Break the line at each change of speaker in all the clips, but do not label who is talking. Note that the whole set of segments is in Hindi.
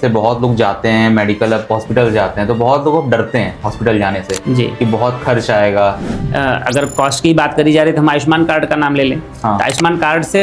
से बहुत लोग जाते हैं मेडिकल हॉस्पिटल जाते हैं तो बहुत लोग डरते हैं हॉस्पिटल जाने से
जी।
कि बहुत खर्च आएगा।
अगर कॉस्ट की बात करी जा रही है तो हम आयुष्मान कार्ड का नाम ले लें।
हाँ।
तो आयुष्मान कार्ड से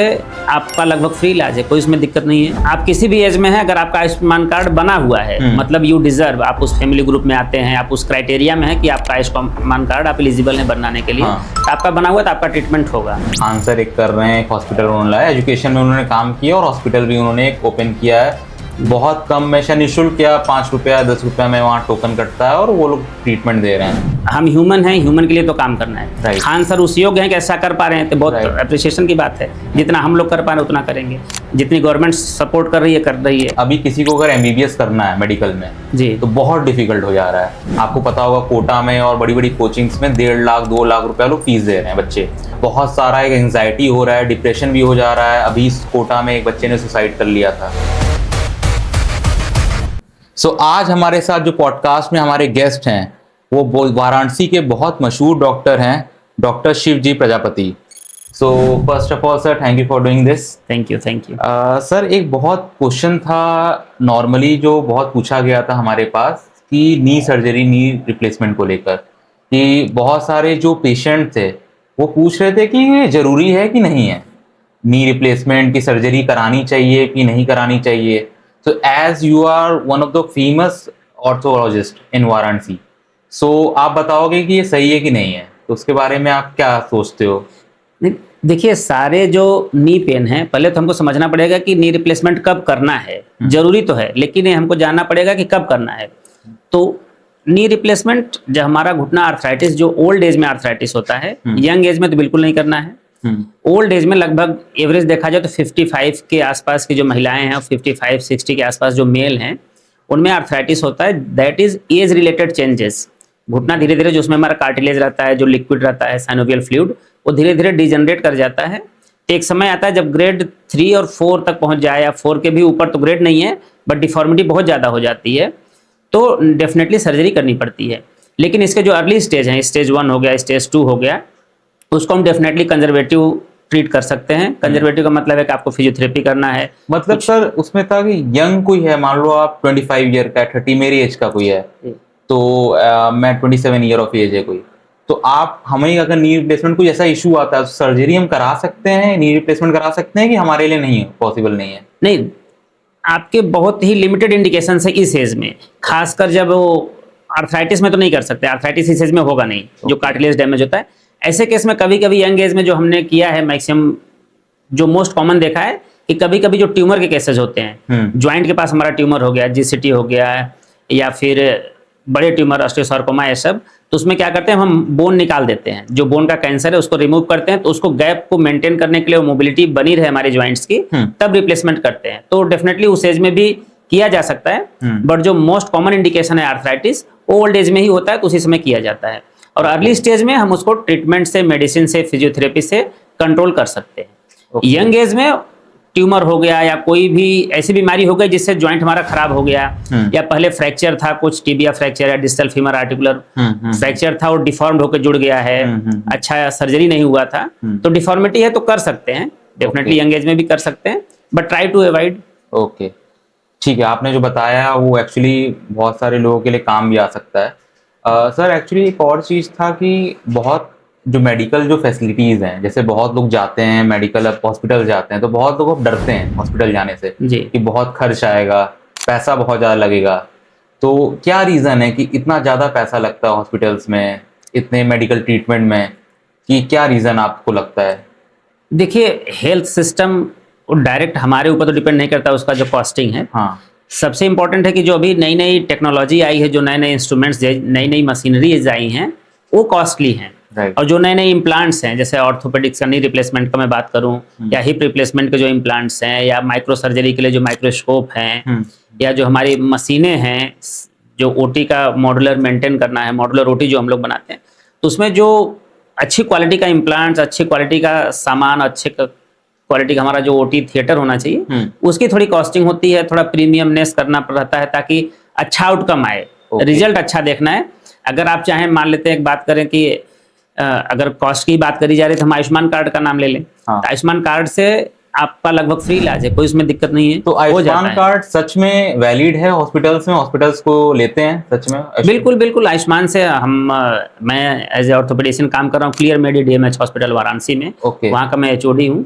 आपका लगभग फ्री इलाज है, कोई इसमें दिक्कत नहीं है। आप किसी भी एज में हैं, अगर आपका आयुष्मान कार्ड बना हुआ है मतलब यू डिजर्व, आप उस फैमिली ग्रुप में आते हैं, आप उस क्राइटेरिया में है कि आपका आयुष्मान कार्ड आप एलिजिबल है बनाने के लिए।
हाँ।
तो आपका बना हुआ है तो आपका ट्रीटमेंट होगा।
आंसर एक कर रहे हैं, एक हॉस्पिटल उन्होंने लाया, एजुकेशन में उन्होंने काम किया और हॉस्पिटल भी उन्होंने एक ओपन किया है। बहुत कम में निःशुल्क या 5 रुपया 10 रुपया में वहाँ टोकन कटता है और वो लोग ट्रीटमेंट दे रहे हैं।
हम ह्यूमन हैं, ह्यूमन के लिए तो काम करना है।
Right.
खान सर उस योग्य हैं कि ऐसा कर पा रहे हैं तो बहुत
Right.
अप्रिसिएशन की बात है। जितना हम लोग कर पा रहे हैं उतना करेंगे, जितनी गवर्नमेंट सपोर्ट कर रही है।
अभी किसी को अगर MBBS करना है मेडिकल में
जी
तो बहुत डिफिकल्ट हो जा रहा है। आपको पता होगा कोटा में और बड़ी बड़ी कोचिंग्स में 1.5 लाख 2 लाख रुपया लोग फीस दे रहे हैं बच्चे। बहुत सारा एक एंजाइटी हो रहा है, डिप्रेशन भी हो जा रहा है। अभी कोटा में एक बच्चे ने सुसाइड कर लिया था। आज हमारे साथ जो पॉडकास्ट में हमारे गेस्ट हैं वो वाराणसी के बहुत मशहूर डॉक्टर हैं, doctor Shivji Prajapati. First of all sir, thank you for doing this.
Thank you.
Sir, एक बहुत क्वेश्चन था नॉर्मली जो बहुत पूछा गया था हमारे पास कि नी सर्जरी, नी रिप्लेसमेंट को लेकर, कि बहुत सारे जो पेशेंट थे वो पूछ रहे थे कि ये जरूरी है कि नहीं है नी रिप्लेसमेंट की, सर्जरी करानी चाहिए कि नहीं करानी चाहिए। So as you are one of the famous orthologist in Varanasi, आप बताओगे कि ये सही है कि नहीं है, तो उसके बारे में आप क्या सोचते हो?
देखिए, सारे जो नी पेन है, पहले तो हमको समझना पड़ेगा कि नी रिप्लेसमेंट कब करना है। जरूरी तो है लेकिन हमको जानना पड़ेगा कि कब करना है। तो नी रिप्लेसमेंट जब हमारा घुटना आर्थराइटिस, जो ओल्ड एज में आर्थराइटिस होता है, यंग एज में तो बिल्कुल नहीं करना है। ओल्ड एज में लगभग एवरेज देखा जाए तो 55 के आसपास की जो महिलाएं हैं और 55-60 के आसपास जो मेल हैं उनमें आर्थराइटिस होता है। That is age related changes. घुटना धीरे धीरे, जो उसमें हमारा कार्टिलेज रहता है, जो लिक्विड रहता है साइनोवियल फ्लूइड, वो धीरे धीरे डिजनरेट कर जाता है। एक समय आता है जब ग्रेड 3 और 4 तक पहुंच जाए, या 4 के भी ऊपर तो ग्रेड नहीं है, बट डिफॉर्मिटी बहुत ज़्यादा हो जाती है, तो डेफिनेटली सर्जरी करनी पड़ती है। लेकिन इसके जो अर्ली स्टेज हैं, स्टेज 1 हो गया, स्टेज 2 हो गया, उसको हम डेफिनेटली कंजर्वेटिव ट्रीट कर सकते हैं। कंजर्वेटिव का मतलब है कि आपको फिजियोथेरेपी करना है।
मतलब सर उसमें था कि यंग कोई है, मान लो आप 25 ईयर का है, 30 मेरी एज का कोई है, तो मैं 27 ईयर ऑफ एज है कोई, तो आप हमें अगर नी रिप्लेसमेंट कोई ऐसा इशू आता है तो सर्जरी हम करा सकते हैं, नी रिप्लेसमेंट करा सकते हैं कि हमारे लिए नहीं है, पॉसिबल नहीं है?
नहीं, आपके बहुत ही लिमिटेड इंडिकेशन है इस एज में, खासकर जब वो आर्थराइटिस में तो नहीं कर सकते। आर्थराइटिस इस एज में होगा नहीं, जो कार्टिलेज डैमेज होता है। ऐसे केस में कभी कभी यंग एज में जो हमने किया है, मैक्सिमम जो मोस्ट कॉमन देखा है कि कभी कभी जो ट्यूमर के केसेस होते हैं, ज्वाइंट के पास हमारा ट्यूमर हो गया, GCT हो गया, या फिर बड़े ट्यूमर ऑस्टियोसार्कोमा, ये सब, तो उसमें क्या करते हैं, हम बोन निकाल देते हैं। जो बोन का कैंसर है उसको रिमूव करते हैं, तो उसको गैप को मेंटेन करने के लिए, वो मोबिलिटी बनी रहे हमारे ज्वाइंट्स की, तब रिप्लेसमेंट करते हैं। तो डेफिनेटली उस एज में भी किया जा सकता है, बट जो मोस्ट कॉमन इंडिकेशन है आर्थराइटिस, ओल्ड एज में ही होता है, तो उसी समय किया जाता है। और अर्ली स्टेज में हम उसको ट्रीटमेंट से, मेडिसिन से, फिजियोथेरेपी से कंट्रोल कर सकते हैं। यंग एज में ट्यूमर हो गया या कोई भी ऐसी बीमारी हो गई जिससे ज्वाइंट हमारा खराब हो गया, या पहले फ्रैक्चर था, कुछ टिबिया फ्रैक्चर या डिस्टल फीमर आर्टिकुलर फ्रैक्चर था, वो डिफॉर्म्ड होकर जुड़ गया है, अच्छा सर्जरी नहीं हुआ था, तो डिफॉर्मिटी है तो कर सकते हैं, डेफिनेटली यंग एज में भी कर सकते हैं, but try to avoid.
Okay, ठीक है। आपने जो बताया वो एक्चुअली बहुत सारे लोगों के लिए काम भी आ सकता है। सर, एक्चुअली एक और चीज़ था कि बहुत जो मेडिकल जो फैसिलिटीज़ हैं, जैसे बहुत लोग जाते हैं मेडिकल हॉस्पिटल जाते हैं तो बहुत लोग डरते हैं हॉस्पिटल जाने से
जी,
कि बहुत खर्च आएगा, पैसा बहुत ज़्यादा लगेगा। तो क्या रीज़न है कि इतना ज़्यादा पैसा लगता है हॉस्पिटल्स में, इतने मेडिकल ट्रीटमेंट में, कि क्या रीज़न आपको लगता है?
देखिए, हेल्थ सिस्टम डायरेक्ट हमारे ऊपर तो डिपेंड नहीं करता, उसका जो कॉस्टिंग है।
हाँ,
सबसे इम्पोर्टेंट है कि जो अभी नई नई टेक्नोलॉजी आई है, जो नए नए इंस्ट्रूमेंट्स, नई नई मशीनरीज आई हैं, वो कॉस्टली हैं।
राइट।
और जो नए नए इम्प्लांट्स हैं, जैसे ऑर्थोपेडिक्स का नी रिप्लेसमेंट का मैं बात करूं, या हिप रिप्लेसमेंट के जो इम्प्लांट्स हैं, या माइक्रो सर्जरी के लिए जो माइक्रोस्कोप हैं, या जो हमारी मशीनें हैं, जो OT का मॉडुलर मेंटेन करना है, मॉडुलर OT जो हम लोग बनाते हैं, तो उसमें जो अच्छी क्वालिटी का इम्प्लांट्स, अच्छी क्वालिटी का सामान, अच्छे क्वालिटी का हमारा जो OT थिएटर होना चाहिए, उसकी थोड़ी कॉस्टिंग होती है, थोड़ा प्रीमियमनेस करना रहता है ताकि अच्छा आउटकम आए, रिजल्ट अच्छा देखना है। अगर आप चाहें, मान लेते हैं एक बात करें कि अगर कॉस्ट की बात करी जा रही है तो हम आयुष्मान कार्ड का नाम ले लें। तो आयुष्मान कार्ड से आपका लगभग फ्री इलाज है, कोई उसमें दिक्कत नहीं है,
तो
हो जाता
आयुष्मान
है।
कार्ड सच में वैलिड है हॉस्पिटल्स में? हॉस्पिटल्स को लेते हैं सच में?
बिल्कुल बिल्कुल, आयुष्मान से मैं एज ए ऑर्थोपेडिशियन काम कर रहा हूँ क्लियर मेडी डीएमएच हॉस्पिटल वाराणसी में,
ओके।
वहाँ का मैं एचओडी हूँ।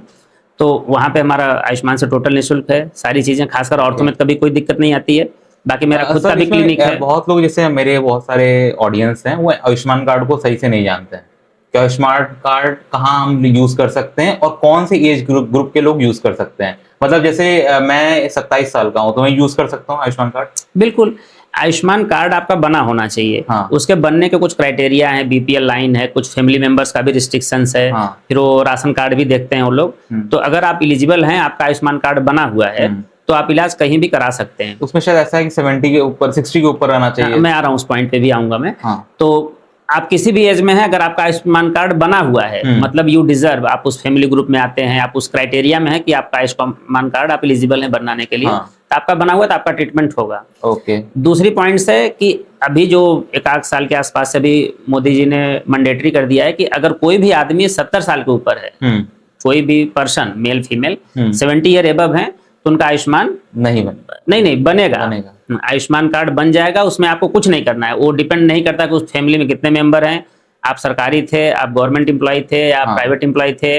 तो वहाँ पे हमारा आयुष्मान से टोटल निःशुल्क है सारी चीज़ें, खासकर ऑर्थो में कभी कोई दिक्कत नहीं आती है। बाकी मेरा खुद का
सर
भी
इसमें
क्लिनिक है।
बहुत लोग, जैसे मेरे बहुत सारे ऑडियंस हैं, वो आयुष्मान कार्ड को सही से नहीं जानते हैं कि आयुष्मान कार्ड कहाँ हम यूज कर सकते हैं और कौन से एज ग्रुप के लोग यूज कर सकते हैं। मतलब जैसे मैं 27 साल का हूँ तो मैं यूज कर सकता हूँ आयुष्मान कार्ड?
बिल्कुल, आयुष्मान कार्ड आपका बना होना चाहिए।
हाँ।
उसके बनने के कुछ क्राइटेरिया है, बीपीएल लाइन है, कुछ फैमिली मेंबर्स का भी रिस्ट्रिक्शंस है।
हाँ।
फिर वो राशन कार्ड भी देखते हैं वो लोग। तो अगर आप एलिजिबल हैं, आपका आयुष्मान कार्ड बना हुआ है, तो आप इलाज कहीं भी करा सकते हैं।
उसमें शायद ऐसा है कि 70 के ऊपर, 60 के ऊपर रहना चाहिए।
मैं आ रहा हूँ, उस पॉइंट पे भी आऊंगा मैं।
हाँ।
तो आप किसी भी एज में हैं, अगर आपका आयुष्मान कार्ड बना हुआ है, मतलब यू डिजर्व, आप उस फैमिली ग्रुप में आते हैं, आप उस क्राइटेरिया में है कि आपका आयुष्मान कार्ड आप एलिजिबल हैं बनाने के लिए, तो आपका बना हुआ है तो आपका ट्रीटमेंट होगा।
ओके।
दूसरी पॉइंट्स है कि अभी जो 1 साल के आसपास से भी मोदी जी ने मैंडेटरी कर दिया है कि अगर कोई भी आदमी 70 साल के ऊपर है, कोई भी person male female 70 year above है, तो उनका आयुष्मान
नहीं
बनेगा। आयुष्मान कार्ड बन जाएगा, उसमें आपको कुछ नहीं करना है। वो डिपेंड नहीं करता कि उस फैमिली में कितने मेंबर हैं, आप सरकारी थे, आप गवर्नमेंट एम्प्लॉय थे, या आप प्राइवेट एम्प्लॉय थे,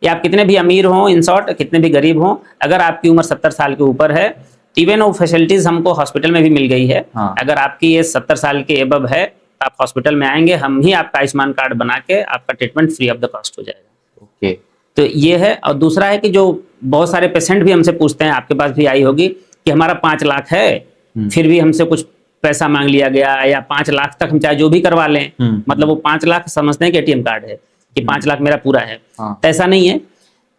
या आप कितने भी अमीर हों, इन शॉर्ट कितने भी गरीब हों, अगर आपकी उम्र 70 साल के ऊपर है, इवन वो फैसिलिटीज हमको हॉस्पिटल में भी मिल गई है। अगर आपकी ये 70 साल के एबव है, तो आप हॉस्पिटल में आएंगे, हम ही आपका आयुष्मान कार्ड बना के आपका treatment free of the cost हो जाएगा।
ओके।
तो ये है। और दूसरा है कि जो बहुत सारे पेशेंट भी हमसे पूछते हैं, आपके पास भी आई होगी, कि हमारा 5 लाख है, फिर भी हमसे कुछ पैसा मांग लिया गया, या 5 लाख तक हम चाहे जो भी करवा लें, मतलब वो 5 लाख समझते हैं कि एटीएम कार्ड है, कि 5 लाख मेरा पूरा है। तो ऐसा नहीं है,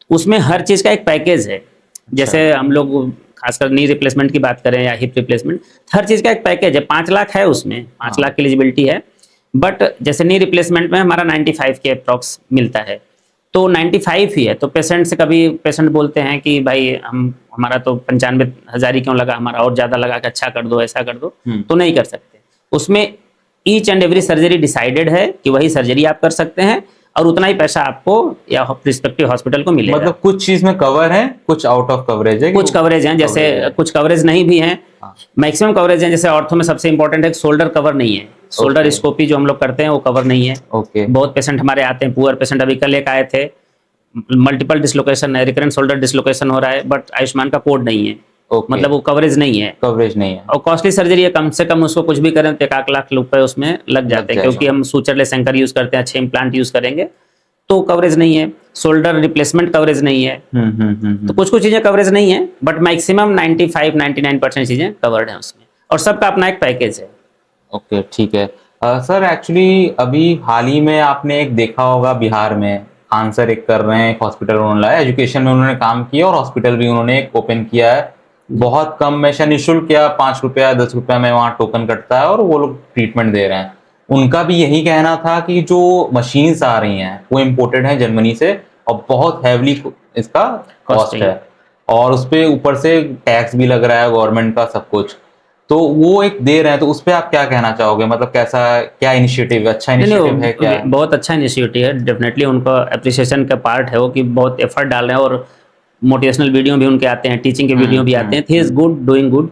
उसमें हर चीज का एक पैकेज है। जैसे हम लोग खासकर नी रिप्लेसमेंट की बात करें या हिप रिप्लेसमेंट, हर चीज का एक पैकेज है। 5 लाख है, उसमें 5 लाख की एलिजिबिलिटी है। बट जैसे नी रिप्लेसमेंट में हमारा 95 के अप्रॉक्स मिलता है, तो 95 ही है। तो पेशेंट से कभी पेशेंट बोलते हैं कि भाई हमारा तो 95,000 ही क्यों लगा, हमारा और ज्यादा लगा, कि अच्छा कर दो, ऐसा कर दो, तो नहीं कर सकते। उसमें each and every surgery decided है कि वही सर्जरी आप कर सकते हैं, और उतना ही पैसा आपको या रिस्पेक्टिव हॉस्पिटल को मिलेगा।
मतलब कुछ चीज में कवर है, कुछ आउट ऑफ कवरेज है,
कुछ कवरेज हैं, जैसे कुछ कवरेज नहीं भी हैं, मैक्सिमम कवरेज हैं। जैसे ऑर्थो में सबसे इंपॉर्टेंट है, शोल्डर कवर नहीं है। शोल्डर स्कोपी जो हम लोग करते हैं वो कवर नहीं है।
ओके।
बहुत पेशेंट हमारे आते हैं, पुअर पेशेंट, अभी कल एक आए थे, मल्टीपल डिसलोकेशन है, रिकरेंट शोल्डर डिसलोकेशन हो रहा है, बट आयुष्मान का कोड नहीं है। मतलब वो कवरेज नहीं है,
और
कॉस्टली सर्जरी है। कम से कम उसको कुछ भी करें तो 1 लाख रुपए उसमें लग जाते हैं, क्योंकि हम सूचरलेस एंकर यूज करते हैं, 6 इम्प्लांट यूज करेंगे, तो कवरेज नहीं है। शोल्डर रिप्लेसमेंट कवरेज नहीं है। तो कुछ कुछ चीजें कवरेज नहीं है, बट मैक्सिमम 95-99% चीजें कवर्ड है उसमें, और सबका अपना एक पैकेज है।
ओके, ठीक है। सर एक्चुअली अभी हाल ही में आपने एक देखा होगा, बिहार में खान सर एक कर रहे हैं, एक हॉस्पिटल उन्होंने लाया, एजुकेशन में उन्होंने काम किया, और हॉस्पिटल भी उन्होंने एक ओपन किया है, बहुत कम में, शायद निःशुल्क या 5 रुपया 10 रुपया में वहाँ टोकन कटता है, और वो लोग ट्रीटमेंट दे रहे हैं। उनका भी यही कहना था कि जो मशीन्स आ रही हैं वो इम्पोर्टेड हैं जर्मनी से, और बहुत हैवली इसका कॉस्ट है, और उस पर ऊपर से टैक्स भी लग रहा है गवर्नमेंट का, सब कुछ। तो वो एक दे रहे हैं, तो उस पर आप क्या कहना चाहोगे? मतलब कैसा, क्या इनिशिएटिव है? अच्छा इनिशिएटिव है क्या?
बहुत अच्छा इनिशिएटिव है, डेफिनेटली उनका अप्रिसिएशन का पार्ट है वो, कि बहुत एफर्ट डाल रहे हैं, और मोटिवेशनल वीडियो भी उनके आते हैं, टीचिंग के वीडियो भी आते हैं। He is good, doing good,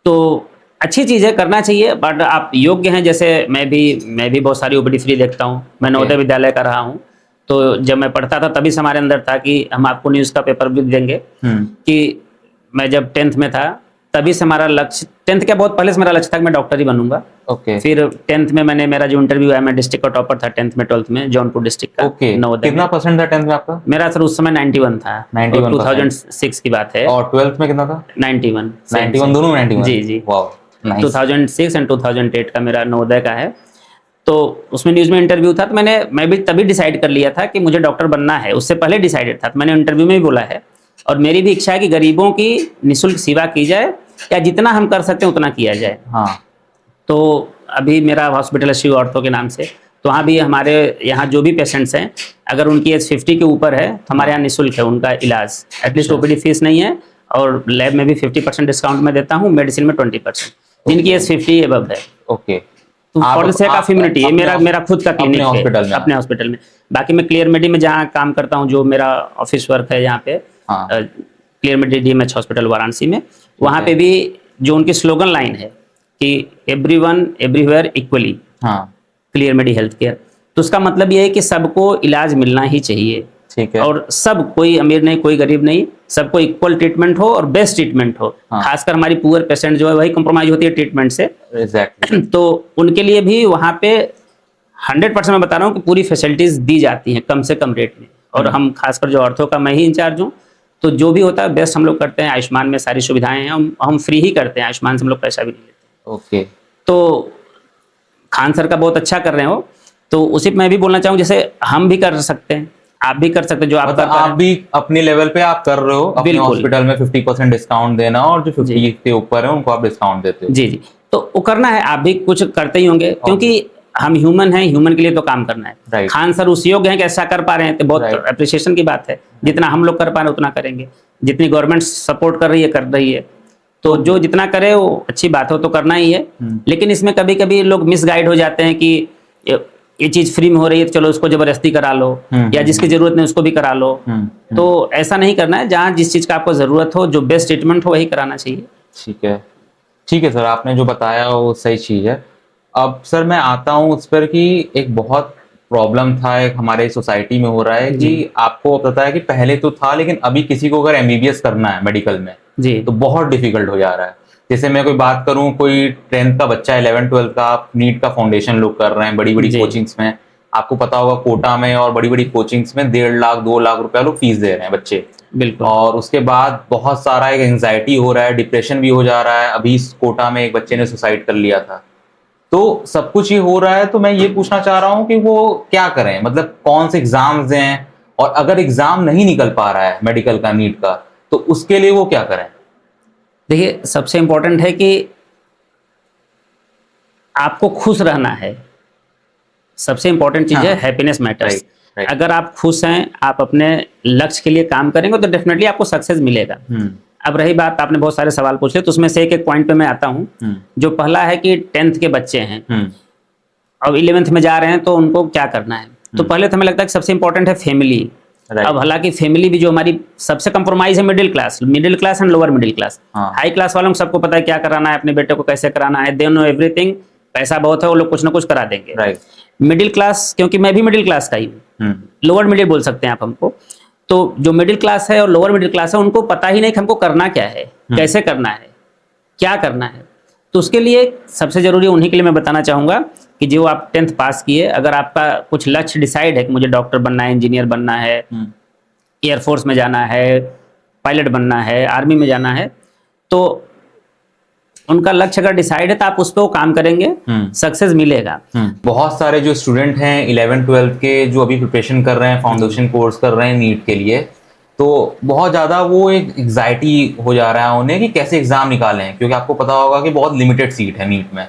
तो अच्छी चीज़ है, करना चाहिए। बट आप योग्य हैं, जैसे मैं भी बहुत सारी ओपीडी फ्री देखता हूँ। मैं नवोदय विद्यालय का रहा हूँ, तो जब मैं पढ़ता था तभी से हमारे अंदर था कि हम आपको न्यूज़ का पेपर भी देंगे। कि मैं जब 10th में था तभी से हमारा लक्ष्य, 10th के बहुत पहले से मेरा लक्ष्य था कि मैं डॉक्टर ही बनूंगा।
ओके।
फिर 10th में मेरा जो इंटरव्यू आया, मैं डिस्ट्रिक्ट का टॉपर था 10th में, 12th में जौनपुर डिस्ट्रिक्ट का।
ओके। कितना परसेंट था 10th में आपका?
मेरा सर उस समय 91 था।
91
2006 की बात है।
और 12th में कितना था?
91
दोनों में 91?
जी।
वाओ,
2006 एंड 2008 का मेरा नवोदय का है। तो उसमें न्यूज़ में इंटरव्यू था, तो मैं भी तभी डिसाइड कर लिया था कि मुझे डॉक्टर बनना है। उससे पहले डिसाइडेड था, तो मैंने इंटरव्यू में भी बोला है, और मेरी भी इच्छा है कि गरीबों की निःशुल्क सेवा की जाए, या जितना हम कर सकते हैं उतना किया जाए।
हाँ।
तो अभी मेरा हॉस्पिटल है शिव ऑर्थो के नाम से, तो वहाँ भी हमारे यहाँ जो भी पेशेंट्स हैं, अगर उनकी एज 50 के ऊपर है तो हमारे यहाँ निःशुल्क है उनका इलाज। एटलीस्ट ओपीडी फीस नहीं है, और लैब में भी 50% डिस्काउंट में देता हूँ, मेडिसिन में 20%, जिनकी एज 50 एबव है।
ओके।
तो for the sake of immunity, ये मेरा खुद का क्लिनिक है अपने हॉस्पिटल में। बाकी मैं क्लियर मेडी में जहाँ काम करता हूँ, जो मेरा ऑफिस वर्क है यहाँ पे,
हाँ।
क्लियर मेडी DMH हॉस्पिटल वाराणसी में, वहाँ पे भी जो उनकी स्लोगन लाइन है कि एवरीवन एवरीवेयर इक्वली
हाँ।
क्लियर मेडी हेल्थ केयर, तो उसका मतलब ये है कि सबको इलाज मिलना ही चाहिए,
ठीक है।
और सब, कोई अमीर नहीं कोई गरीब नहीं, सबको इक्वल ट्रीटमेंट हो और बेस्ट ट्रीटमेंट हो।
हाँ।
खासकर हमारी पुअर पेशेंट जो है वही कॉम्प्रोमाइज होती है ट्रीटमेंट से,
एग्जैक्टली।
तो उनके लिए भी वहाँ पे 100% मैं बता रहा हूँ कि पूरी फैसिलिटीज दी जाती हैं कम से कम रेट में। और हम खासकर जो ऑर्थो का मैं ही इंचार्ज हूँ, तो जो भी होता है बेस्ट हम लोग करते हैं। आयुष्मान में सारी सुविधाएं हैं, हम फ्री ही करते हैं, आयुष्मान से हम लोग पैसा भी नहीं लेते।
ओके।
तो खान सर का बहुत अच्छा कर रहे हो, तो उसी पे मैं भी बोलना चाहूँ, जैसे हम भी कर सकते हैं, आप भी कर सकते हैं, जो आप
मतलब
कर
आप भी अपने लेवल पे आप कर रहे हो, अपने
बिल्कुल।
हॉस्पिटल में 50% डिस्काउंट देना, और जो 50 के ऊपर है उनको आप डिस्काउंट देते हो।
जी जी, तो वो करना है, आप भी कुछ करते ही होंगे, क्योंकि हम ह्यूमन हैं, ह्यूमन के लिए तो काम करना है।
Right.
खान सर उस योग्य हैं कि ऐसा कर पा रहे हैं, तो बहुत
Right.
अप्रिसिएशन की बात है। जितना हम लोग कर पा रहे हैं उतना करेंगे, जितनी गवर्नमेंट सपोर्ट कर रही है कर रही है, तो जो जितना करे वो अच्छी बात हो, तो करना ही है। लेकिन इसमें कभी कभी लोग मिसगाइड हो जाते हैं कि ये चीज फ्री में हो रही है तो चलो उसको जबरदस्ती करा लो, या जिसकी जरूरत नहीं उसको भी करा लो। तो ऐसा नहीं करना है, जहाँ जिस चीज का आपको जरूरत हो, जो बेस्ट ट्रीटमेंट हो वही कराना चाहिए।
ठीक है, ठीक है सर, आपने जो बताया वो सही चीज़ है। अब सर मैं आता हूँ उस पर कि एक बहुत प्रॉब्लम था, एक हमारे सोसाइटी में हो रहा है कि आपको पता है कि पहले तो था, लेकिन अभी किसी को अगर MBBS करना है मेडिकल में
जी,
तो बहुत डिफिकल्ट हो जा रहा है। जैसे मैं कोई बात करूं, कोई 10th का बच्चा, 11-12 का, आप नीट का फाउंडेशन लोग कर रहे हैं बड़ी बड़ी
जी।
कोचिंग्स में। आपको पता होगा कोटा में और बड़ी बड़ी कोचिंग्स में 1.5 लाख 2 लाख रुपया लोग फीस दे रहे हैं बच्चे।
बिल्कुल।
और उसके बाद बहुत सारा एक एंजाइटी हो रहा है, डिप्रेशन भी हो जा रहा है। अभी कोटा में एक बच्चे ने सुसाइड कर लिया था। तो सब कुछ ये हो रहा है, तो मैं ये पूछना चाह रहा हूँ कि वो क्या करें, मतलब कौन से एग्जाम्स दें, और अगर एग्जाम नहीं निकल पा रहा है मेडिकल का, नीट का, तो उसके लिए वो क्या करें?
देखिए, सबसे इंपॉर्टेंट है कि आपको खुश रहना है। सबसे इंपॉर्टेंट चीज है हैप्पीनेस मैटर्स। अगर आप खुश हैं, आप अपने लक्ष्य के लिए काम करेंगे तो डेफिनेटली आपको सक्सेस मिलेगा। अब रही बात, आपने बहुत सारे सवाल पूछे, तो उसमें से एक एक पॉइंट पे मैं आता हूँ। जो पहला है कि 10th के बच्चे हैं अब 11th में जा रहे हैं, तो उनको क्या करना है। तो पहले तो हमें लगता है कि सबसे इंपॉर्टेंट है फैमिली। अब हालांकि फैमिली भी जो हमारी सबसे कंप्रोमाइज है middle class and lower middle class. High class वालों को सबको पता है क्या कराना है, अपने बेटे को कैसे कराना है, दे नो एवरीथिंग, पैसा बहुत है, वो लोग कुछ ना कुछ करा देंगे। मिडिल क्लास, क्योंकि मैं भी मिडिल क्लास का ही हूँ, लोअर मिडिल बोल सकते हैं आप हमको, तो जो मिडिल क्लास है और लोअर मिडिल क्लास है उनको पता ही नहीं कि हमको करना क्या है, कैसे करना है, क्या करना है। तो उसके लिए सबसे जरूरी उन्हीं के लिए मैं बताना चाहूंगा कि जो आप 10th पास किए, अगर आपका कुछ लक्ष्य डिसाइड है कि मुझे डॉक्टर बनना है, इंजीनियर बनना है, एयरफोर्स में जाना है, पायलट बनना है, आर्मी में जाना है, तो उनका लक्ष्य अगर डिसाइड है तो आप उस पर काम करेंगे, सक्सेस मिलेगा।
बहुत सारे जो स्टूडेंट हैं 11-12 के, जो अभी प्रिपरेशन कर रहे हैं, फाउंडेशन कोर्स कर रहे हैं नीट के लिए, तो बहुत ज़्यादा वो एक एग्जाइटी हो जा रहा है उन्हें कि कैसे एग्ज़ाम निकालें, क्योंकि आपको पता होगा कि बहुत लिमिटेड सीट है नीट में।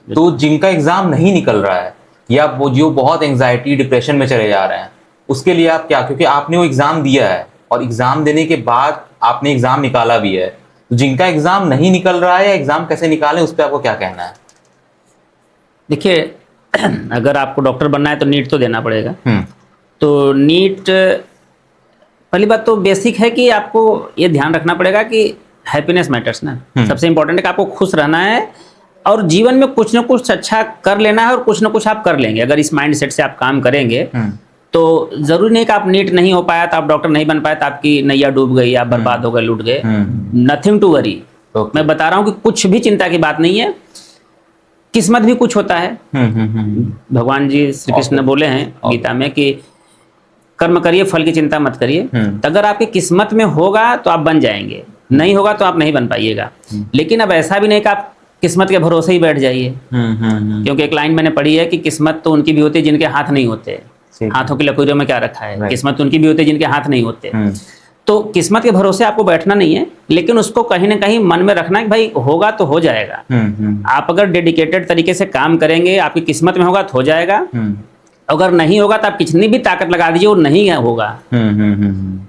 तो जिनका एग्ज़ाम नहीं निकल रहा है, या वो जो बहुत एंग्जाइटी डिप्रेशन में चले जा रहे हैं, उसके लिए आप क्या, क्योंकि आपने वो एग्ज़ाम दिया है और एग्ज़ाम देने के बाद आपने एग्ज़ाम निकाला भी है, तो जिनका एग्ज़ाम नहीं निकल रहा है या एग्ज़ाम कैसे निकालें, उस पर आपको क्या कहना है?
देखिए, अगर आपको डॉक्टर बनना है तो नीट तो देना पड़ेगा। तो नीट, पहली बात तो बेसिक है कि आपको ये ध्यान रखना पड़ेगा कि हैप्पीनेस मैटर्स ना। सबसे इंपॉर्टेंट है कि आपको खुश रहना है और जीवन में कुछ ना कुछ अच्छा कर लेना है, और कुछ ना कुछ आप कर लेंगे। अगर इस माइंड सेट से आप काम करेंगे तो जरूरी नहीं कि आप नीट नहीं हो पाया तो आप डॉक्टर नहीं बन पाए तो आपकी नैया डूब गई, आप बर्बाद हो गए, लूट गए। Nothing to worry. मैं बता रहा हूँ कि कुछ भी चिंता की बात नहीं है, किस्मत भी कुछ होता है। भगवान जी श्री कृष्ण बोले हैं गीता में कि कर्म करिए, फल की चिंता मत करिए। तो अगर आपकी किस्मत में होगा तो आप बन जाएंगे, नहीं होगा तो आप नहीं बन पाइएगा। लेकिन अब ऐसा भी नहीं कि आप किस्मत के भरोसे ही बैठ जाइए, क्योंकि एक लाइन मैंने पढ़ी है कि किस्मत तो उनकी भी होती है जिनके हाथ नहीं होते। हाथों की लकीरों में क्या रखा है, किस्मत उनकी भी होती है जिनके हाथ नहीं होते। तो किस्मत के भरोसे आपको बैठना नहीं है, लेकिन उसको कहीं ना कहीं मन में रखना है कि भाई होगा तो हो जाएगा। आप अगर डेडिकेटेड तरीके से काम करेंगे, आपकी किस्मत में होगा तो हो जाएगा। अगर नहीं होगा तो आप कितनी भी ताकत लगा दीजिए वो नहीं होगा।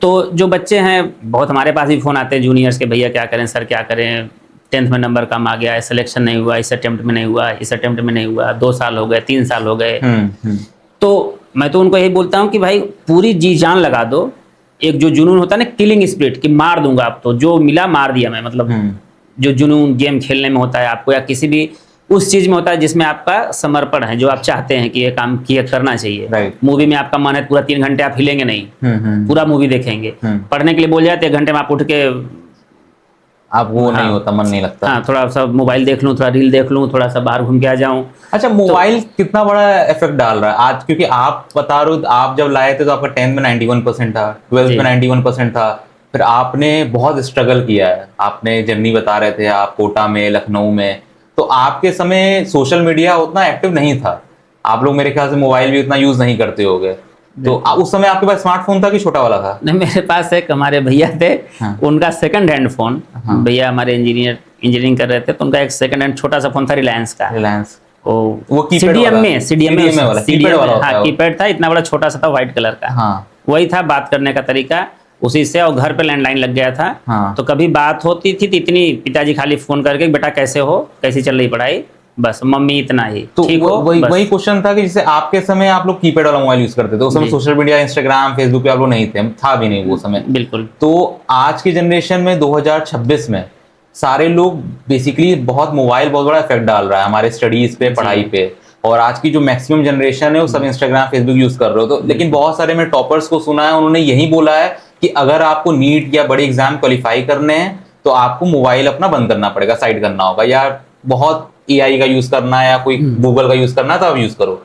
तो जो बच्चे हैं, बहुत हमारे पास भी फोन आते हैं जूनियर्स के, भैया क्या करें सर, क्या करें, 10th में नंबर कम आ गया है, सिलेक्शन नहीं हुआ, इस अटेम्प्ट में नहीं हुआ, इस अटेम्प्ट में नहीं हुआ, 2 साल हो गए, 3 साल हो गए। तो मैं तो उनको यही बोलता हूँ कि भाई पूरी जी जान लगा दो, एक जो जुनून होता है ना, किलिंग स्पिरिट, कि मार दूंगा अब तो, जो मिला मार दिया मैं, मतलब जो जुनून गेम खेलने में होता है आपको, या किसी भी उस चीज में होता है जिसमें आपका समर्पण है, जो आप चाहते हैं कि ये काम किया करना चाहिए।
Right.
मूवी में आपका मन है पूरा 3 घंटे आप हिलेंगे नहीं, पूरा मूवी देखेंगे। पढ़ने के लिए बोल जाते 1 घंटे में आप उठ के,
आप वो नहीं होता, मन नहीं लगता।
हाँ, थोड़ा सा मोबाइल देख लूँ, थोड़ा रील देख लूँ, थोड़ा सा बाहर घूम के आ जाऊँ।
अच्छा, मोबाइल कितना बड़ा इफेक्ट डाल रहा है आज, क्योंकि आप बता रहे हो आप जब लाए थे तो आपका 10th में 91% था, 12th में 91% था, फिर आपने बहुत स्ट्रगल किया है, आपने जर्नी बता रहे थे आप कोटा में, लखनऊ में, तो आपके समय सोशल मीडिया उतना एक्टिव नहीं था, आप लोग मेरे ख्याल से मोबाइल भी उतना यूज नहीं करते होगे, तो उस समय आपके पास स्मार्टफोन था कि छोटा वाला था?
नहीं, मेरे पास एक हमारे भैया थे, उनका सेकंड हैंड फोन, भैया हमारे इंजीनियरिंग कर रहे थे, तो उनका एक सेकंड हैंड छोटा सा फोन था, रिलायंस का।
रिलायंस,
वो
कीपैड वाला, कीपैड वाला होता है वो।
कीपैड था, इतना बड़ा छोटा सा था, व्हाइट कलर का।
हाँ,
वही था बात करने का तरीका उसी से, और घर पे लैंडलाइन लग गया था।
हाँ।
तो कभी बात होती थी तो इतनी, पिताजी खाली फोन करके बेटा कैसे हो, कैसी चल रही पढ़ाई, बस मम्मी इतना ही,
तो
ठीक हो,
वही क्वेश्चन था कि जैसे आपके समय आप लोग कीपैड वाला मोबाइल यूज करते थे, उस समय सोशल मीडिया, इंस्टाग्राम, फेसबुक पे आप लोग नहीं थे, था भी नहीं वो समय।
बिल्कुल।
तो आज की जनरेशन में 2026 में सारे लोग बेसिकली बहुत बड़ा इफेक्ट डाल रहा है हमारे स्टडीज पे, पढ़ाई पे, और आज की जो मैक्सिमम जनरेशन है वो सब इंस्टाग्राम, फेसबुक यूज कर रहे हो। तो लेकिन बहुत सारे मैं टॉपर्स को सुना है, उन्होंने यही बोला है कि अगर आपको नीट या बड़े एग्जाम क्वालिफाई करने हैं तो आपको मोबाइल अपना बंद करना पड़ेगा, साइड करना होगा, या बहुत एआई का यूज करना है या कोई गूगल का यूज करना है तो आप यूज करो।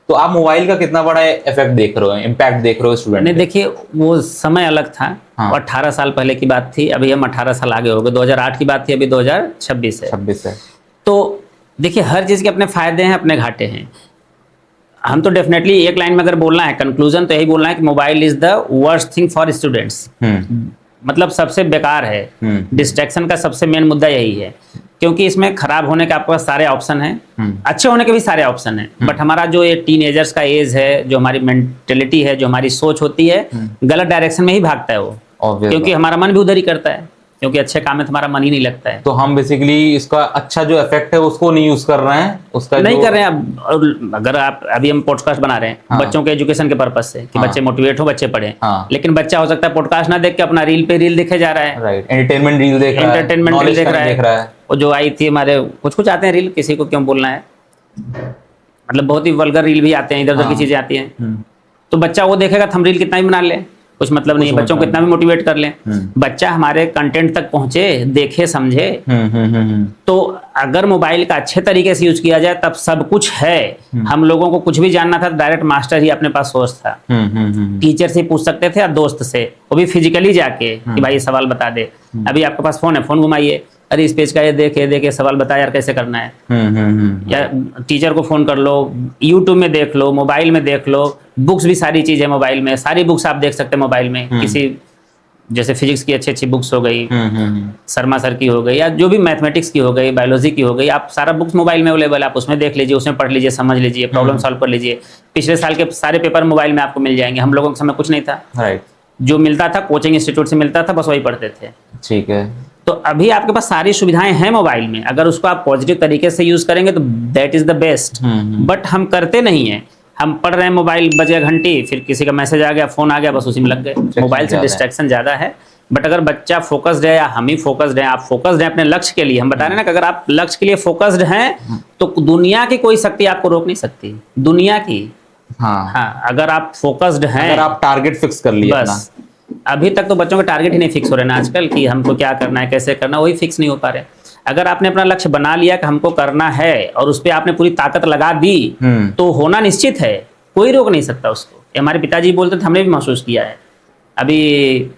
तो आप मोबाइल का कितना बड़ा इफेक्ट देख रहे हो, इम्पैक्ट देख रहे हो स्टूडेंट?
नहीं, देखिए वो समय अलग था। हाँ। 18 साल पहले की बात थी, अभी हम 18 साल आगे हो गए, 2008 की बात थी, अभी 2026 है।
26 है।
तो देखिए हर चीज़ के अपने फायदे हैं, अपने घाटे हैं। हम तो डेफिनेटली एक लाइन में अगर बोलना है, कंक्लूजन तो यही बोलना है कि mobile is the worst thing for students. मतलब सबसे बेकार है, डिस्ट्रैक्शन का सबसे मेन मुद्दा यही है, क्योंकि इसमें खराब होने के आपके पास सारे ऑप्शन हैं, अच्छे होने के भी सारे ऑप्शन हैं, बट हमारा जो ये टीनेजर्स का एज है, जो हमारी मेंटेलिटी है, जो हमारी सोच होती है, गलत डायरेक्शन में ही भागता है वो, क्योंकि हमारा मन भी उधर ही करता है, क्योंकि अच्छे काम में हमारा मन ही नहीं लगता है।
तो हम बेसिकली इसका अच्छा जो इफेक्ट है उसको नहीं यूज कर रहे हैं, उसका
नहीं कर रहे हैं। अब अगर आप, अभी हम पॉडकास्ट बना रहे हैं, हाँ, बच्चों के एजुकेशन के पर्पज से कि हाँ, बच्चे मोटिवेट हो, बच्चे पढ़ें, हाँ, लेकिन बच्चा हो सकता है पॉडकास्ट ना देख के अपना रील पे रील देखे जा रहा है,
राइट, एंटरटेनमेंट रील देख रहा है।
वो जो आई थी हमारे, कुछ आते हैं रील, किसी को क्यों बोलना है, मतलब बहुत ही वल्गर रील भी आते हैं, इधर उधर की चीजें आती हैं, तो बच्चा वो देखेगा, थंबनेल कितना ही बना ले, कुछ मतलब नहीं, बच्चों को कितना भी मोटिवेट कर लें, बच्चा हमारे कंटेंट तक पहुंचे, देखे, समझे। तो अगर मोबाइल का अच्छे तरीके से यूज किया जाए तब सब कुछ है। हम लोगों को कुछ भी जानना था, डायरेक्ट मास्टर ही अपने पास सोर्स था, टीचर से पूछ सकते थे या दोस्त से, वो भी फिजिकली जाके कि भाई ये सवाल बता दे। अभी आपके पास फोन है, फोन घुमाइए, अरे इस पेज का ये देखे सवाल बता यार कैसे करना है, या टीचर को फोन कर लो, यूट्यूब में देख लो, मोबाइल में देख लो, बुक्स भी सारी चीज है मोबाइल में, सारी बुक्स आप देख सकते हैं मोबाइल में। किसी जैसे फिजिक्स की अच्छी बुक्स हो गई, शर्मा सर की हो गई, या जो भी मैथमेटिक्स की हो गई, बायोलॉजी की हो गई, आप सारा बुक्स मोबाइल में अवेलेबल, आप उसमें देख लीजिए, उसमें पढ़ लीजिए, समझ लीजिए, प्रॉब्लम सॉल्व कर लीजिए। पिछले साल के सारे पेपर मोबाइल में आपको मिल जाएंगे। हम लोगों के समय कुछ नहीं था, राइट, जो मिलता था कोचिंग इंस्टीट्यूट से मिलता था, बस वही पढ़ते थे।
ठीक है, तो
अभी आपके पास सारी सुविधाएं हैं मोबाइल में, अगर उसको आप पॉजिटिव तरीके से यूज करेंगे तो that is the best. But हम करते नहीं है, हम पढ़ रहे हैं, मोबाइल बज गया घंटी, फिर किसी का मैसेज आ गया, फोन आ गया, बस उसी में लग गए। मोबाइल से डिस्ट्रैक्शन ज्यादा है। बट अगर बच्चा फोकस्ड है, या हम ही फोकस्ड हैं, आप फोकस्ड हैं अपने लक्ष्य के लिए, हम बता रहे हैं ना कि अगर आप लक्ष्य के लिए फोकस्ड हैं तो दुनिया की कोई शक्ति आपको रोक नहीं सकती, दुनिया की। हाँ, अगर आप फोकस्ड हैं,
अगर आप टारगेट फिक्स कर लिया
बस। अभी तक तो बच्चों के टारगेट ही नहीं फिक्स हो रहे ना आजकल, कि हमको क्या करना है, कैसे करना, वही फिक्स नहीं हो पा रहे। अगर आपने अपना लक्ष्य बना लिया कि हमको करना है और उस पर आपने पूरी ताकत लगा दी, तो होना निश्चित है, कोई रोक नहीं सकता उसको। हमारे पिताजी बोलते थे, हमने भी महसूस किया है। अभी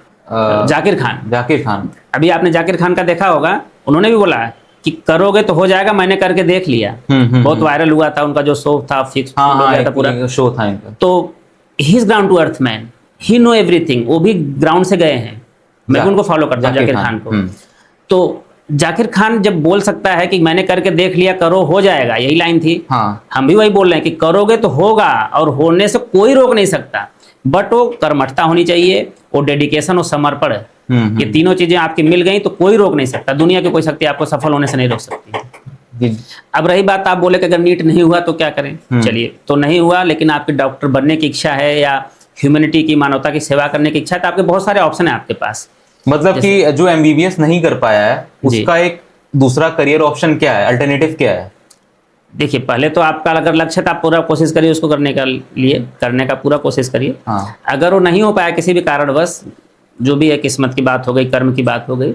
जाकिर खान, अभी आपने जाकिर खान का देखा होगा, उन्होंने भी बोला कि करोगे तो हो जाएगा, मैंने करके देख लिया। बहुत वायरल हुआ था उनका जो शो था, फिक्स हो गया था पूरा
शो था इनका।
तो he is ground to earth man, he know everything. वो भी ग्राउंड से गए हैं, मैं भी उनको फॉलो करता हूँ, जाकिर खान को। तो जाकिर खान जब बोल सकता है कि मैंने करके देख लिया, करो हो जाएगा, यही लाइन थी। हम भी वही बोल रहे हैं कि करोगे तो होगा, और होने से कोई रोक नहीं सकता। बट वो कर्मठता होनी चाहिए, वो डेडिकेशन और समर्पण, ये तीनों चीजें आपकी मिल गई तो कोई रोक नहीं सकता। दुनिया की कोई शक्ति आपको सफल होने से नहीं रोक सकती। अब रही बात, आप बोले कि अगर नीट नहीं हुआ तो क्या करें, चलिए, तो नहीं हुआ, लेकिन आपकी डॉक्टर बनने की इच्छा है, या ह्यूमैनिटी की, मानवता की सेवा करने की इच्छा है, तो आपके बहुत सारे ऑप्शन है आपके पास।
मतलब कि जो एमबीबीएस नहीं कर पाया है उसका एक दूसरा करियर ऑप्शन क्या है, अल्टरनेटिव क्या है?
देखिए, पहले तो आपका अगर लक्ष्य है तो आप पूरा कोशिश करिए उसको करने का पूरा कोशिश करिए।
हाँ।
अगर वो नहीं हो पाया किसी भी कारणवश, जो भी है, किस्मत की बात हो गई, कर्म की बात हो गई,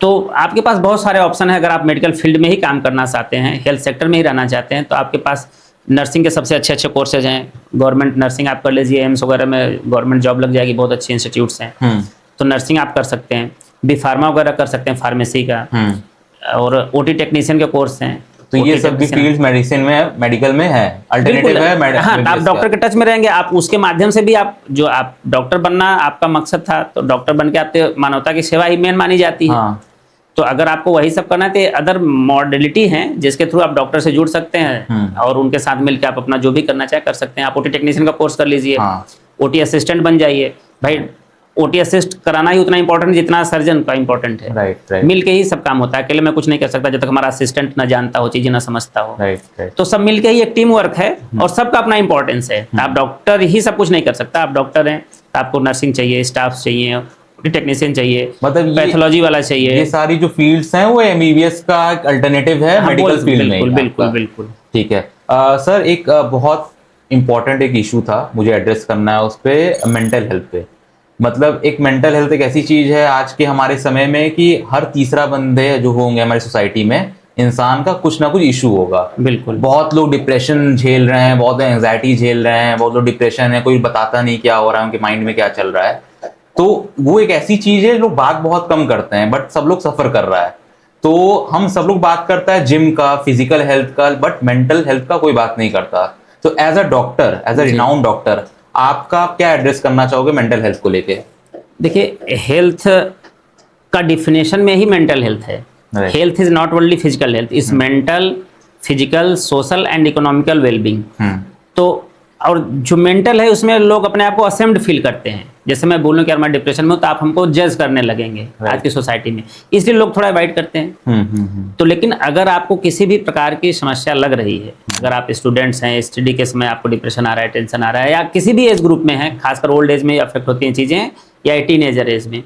तो आपके पास बहुत सारे ऑप्शन है। अगर आप मेडिकल फील्ड में ही काम करना चाहते हैं, हेल्थ सेक्टर में ही रहना चाहते हैं, तो आपके पास नर्सिंग के सबसे अच्छे अच्छे कोर्सेज हैं। गवर्नमेंट नर्सिंग आप कर लीजिए, एम्स वगैरह में गवर्नमेंट जॉब लग जाएगी, बहुत अच्छे इंस्टीट्यूट्स हैं। तो नर्सिंग आप कर सकते हैं, बी फार्मा वगैरह कर सकते हैं, फार्मेसी का, और ओटी टेक्नीशियन के कोर्स हैं।
तो ये सब भी फील्ड मेडिसिन में, मेडिकल में है, अल्टरनेटिव है।
हाँ, आप डॉक्टर के टच में रहेंगे, आप उसके माध्यम से भी आप डॉक्टर बनना आपका मकसद था, तो डॉक्टर बन के आपके मानवता की सेवा ही मेन मानी जाती है।
हाँ।
तो अगर आपको वही सब करना है तो अदर मॉडलिटी हैं जिसके थ्रू आप डॉक्टर से जुड़ सकते हैं, और उनके साथ मिलकर आप अपना जो भी करना चाहे कर सकते हैं। आप ओटी टेक्नीशियन का कोर्स कर लीजिए, ओटी असिस्टेंट बन जाइए। भाई, ओटी असिस्ट कराना ही उतना इंपॉर्टेंट जितना सर्जन का इंपॉर्टेंट है।
राइट।
मिल के ही सब काम होता है, अकेले मैं कुछ नहीं कर सकता जब तक हमारा असिस्टेंट ना जानता हो, चीजें ना समझता हो।
राइट।
तो सब मिल के ही एक टीम वर्क है, और सबका अपना इंपॉर्टेंस है। आप डॉक्टर ही सब कुछ नहीं कर सकता। आप डॉक्टर हैं तो आपको नर्सिंग चाहिए, स्टाफ चाहिए, टेक्नीशियन चाहिए,
मतलब
पैथोलॉजी वाला चाहिए।
ये सारी जो फील्ड्स हैं वो एमबीबीएस का अल्टरनेटिव है मेडिकल फील्ड में।
बिल्कुल।
ठीक है। सर, एक बहुत इंपॉर्टेंट एक इशू था, मुझे एड्रेस करना है उस पे, मेंटल हेल्थ पे। मतलब एक मेंटल हेल्थ एक ऐसी चीज है आज के हमारे समय में कि हर तीसरा बंदे जो होंगे हमारी सोसाइटी में, इंसान का कुछ ना कुछ इशू होगा।
बिल्कुल।
बहुत लोग डिप्रेशन झेल रहे हैं, बहुत एंजाइटी झेल रहे हैं, बहुत लोग डिप्रेशन है, कोई बताता नहीं क्या हो रहा है, उनके माइंड में क्या चल रहा है। तो वो एक ऐसी चीज है, लोग बात बहुत कम करते हैं, बट सब लोग सफर कर रहा है। तो हम सब लोग बात करता है जिम का, फिजिकल हेल्थ का, बट मेंटल हेल्थ का कोई बात नहीं करता। तो as a doctor, as a renowned doctor, आपका क्या एड्रेस करना चाहोगे मेंटल हेल्थ को लेके?
देखिए, हेल्थ का डिफिनेशन में ही मेंटल हेल्थ है। Health is not only physical health, is mental, physical, social and economical wellbeing. तो और जो मेंटल है उसमें लोग अपने आप को असेम्ड फील करते हैं। जैसे मैं बोलूं कि यार मैं डिप्रेशन में हूं, तो आप हमको जज करने लगेंगे आज की सोसाइटी में, इसलिए लोग थोड़ा अवॉइड करते हैं। तो लेकिन अगर आपको किसी भी प्रकार की समस्या लग रही है, अगर आप स्टूडेंट्स हैं, स्टडी के समय आपको डिप्रेशन आ रहा है, टेंशन आ रहा है, या किसी भी एज ग्रुप में है, खासकर ओल्ड एज में अफेक्ट होती हैं चीज़ें, या टीनेजर एज में,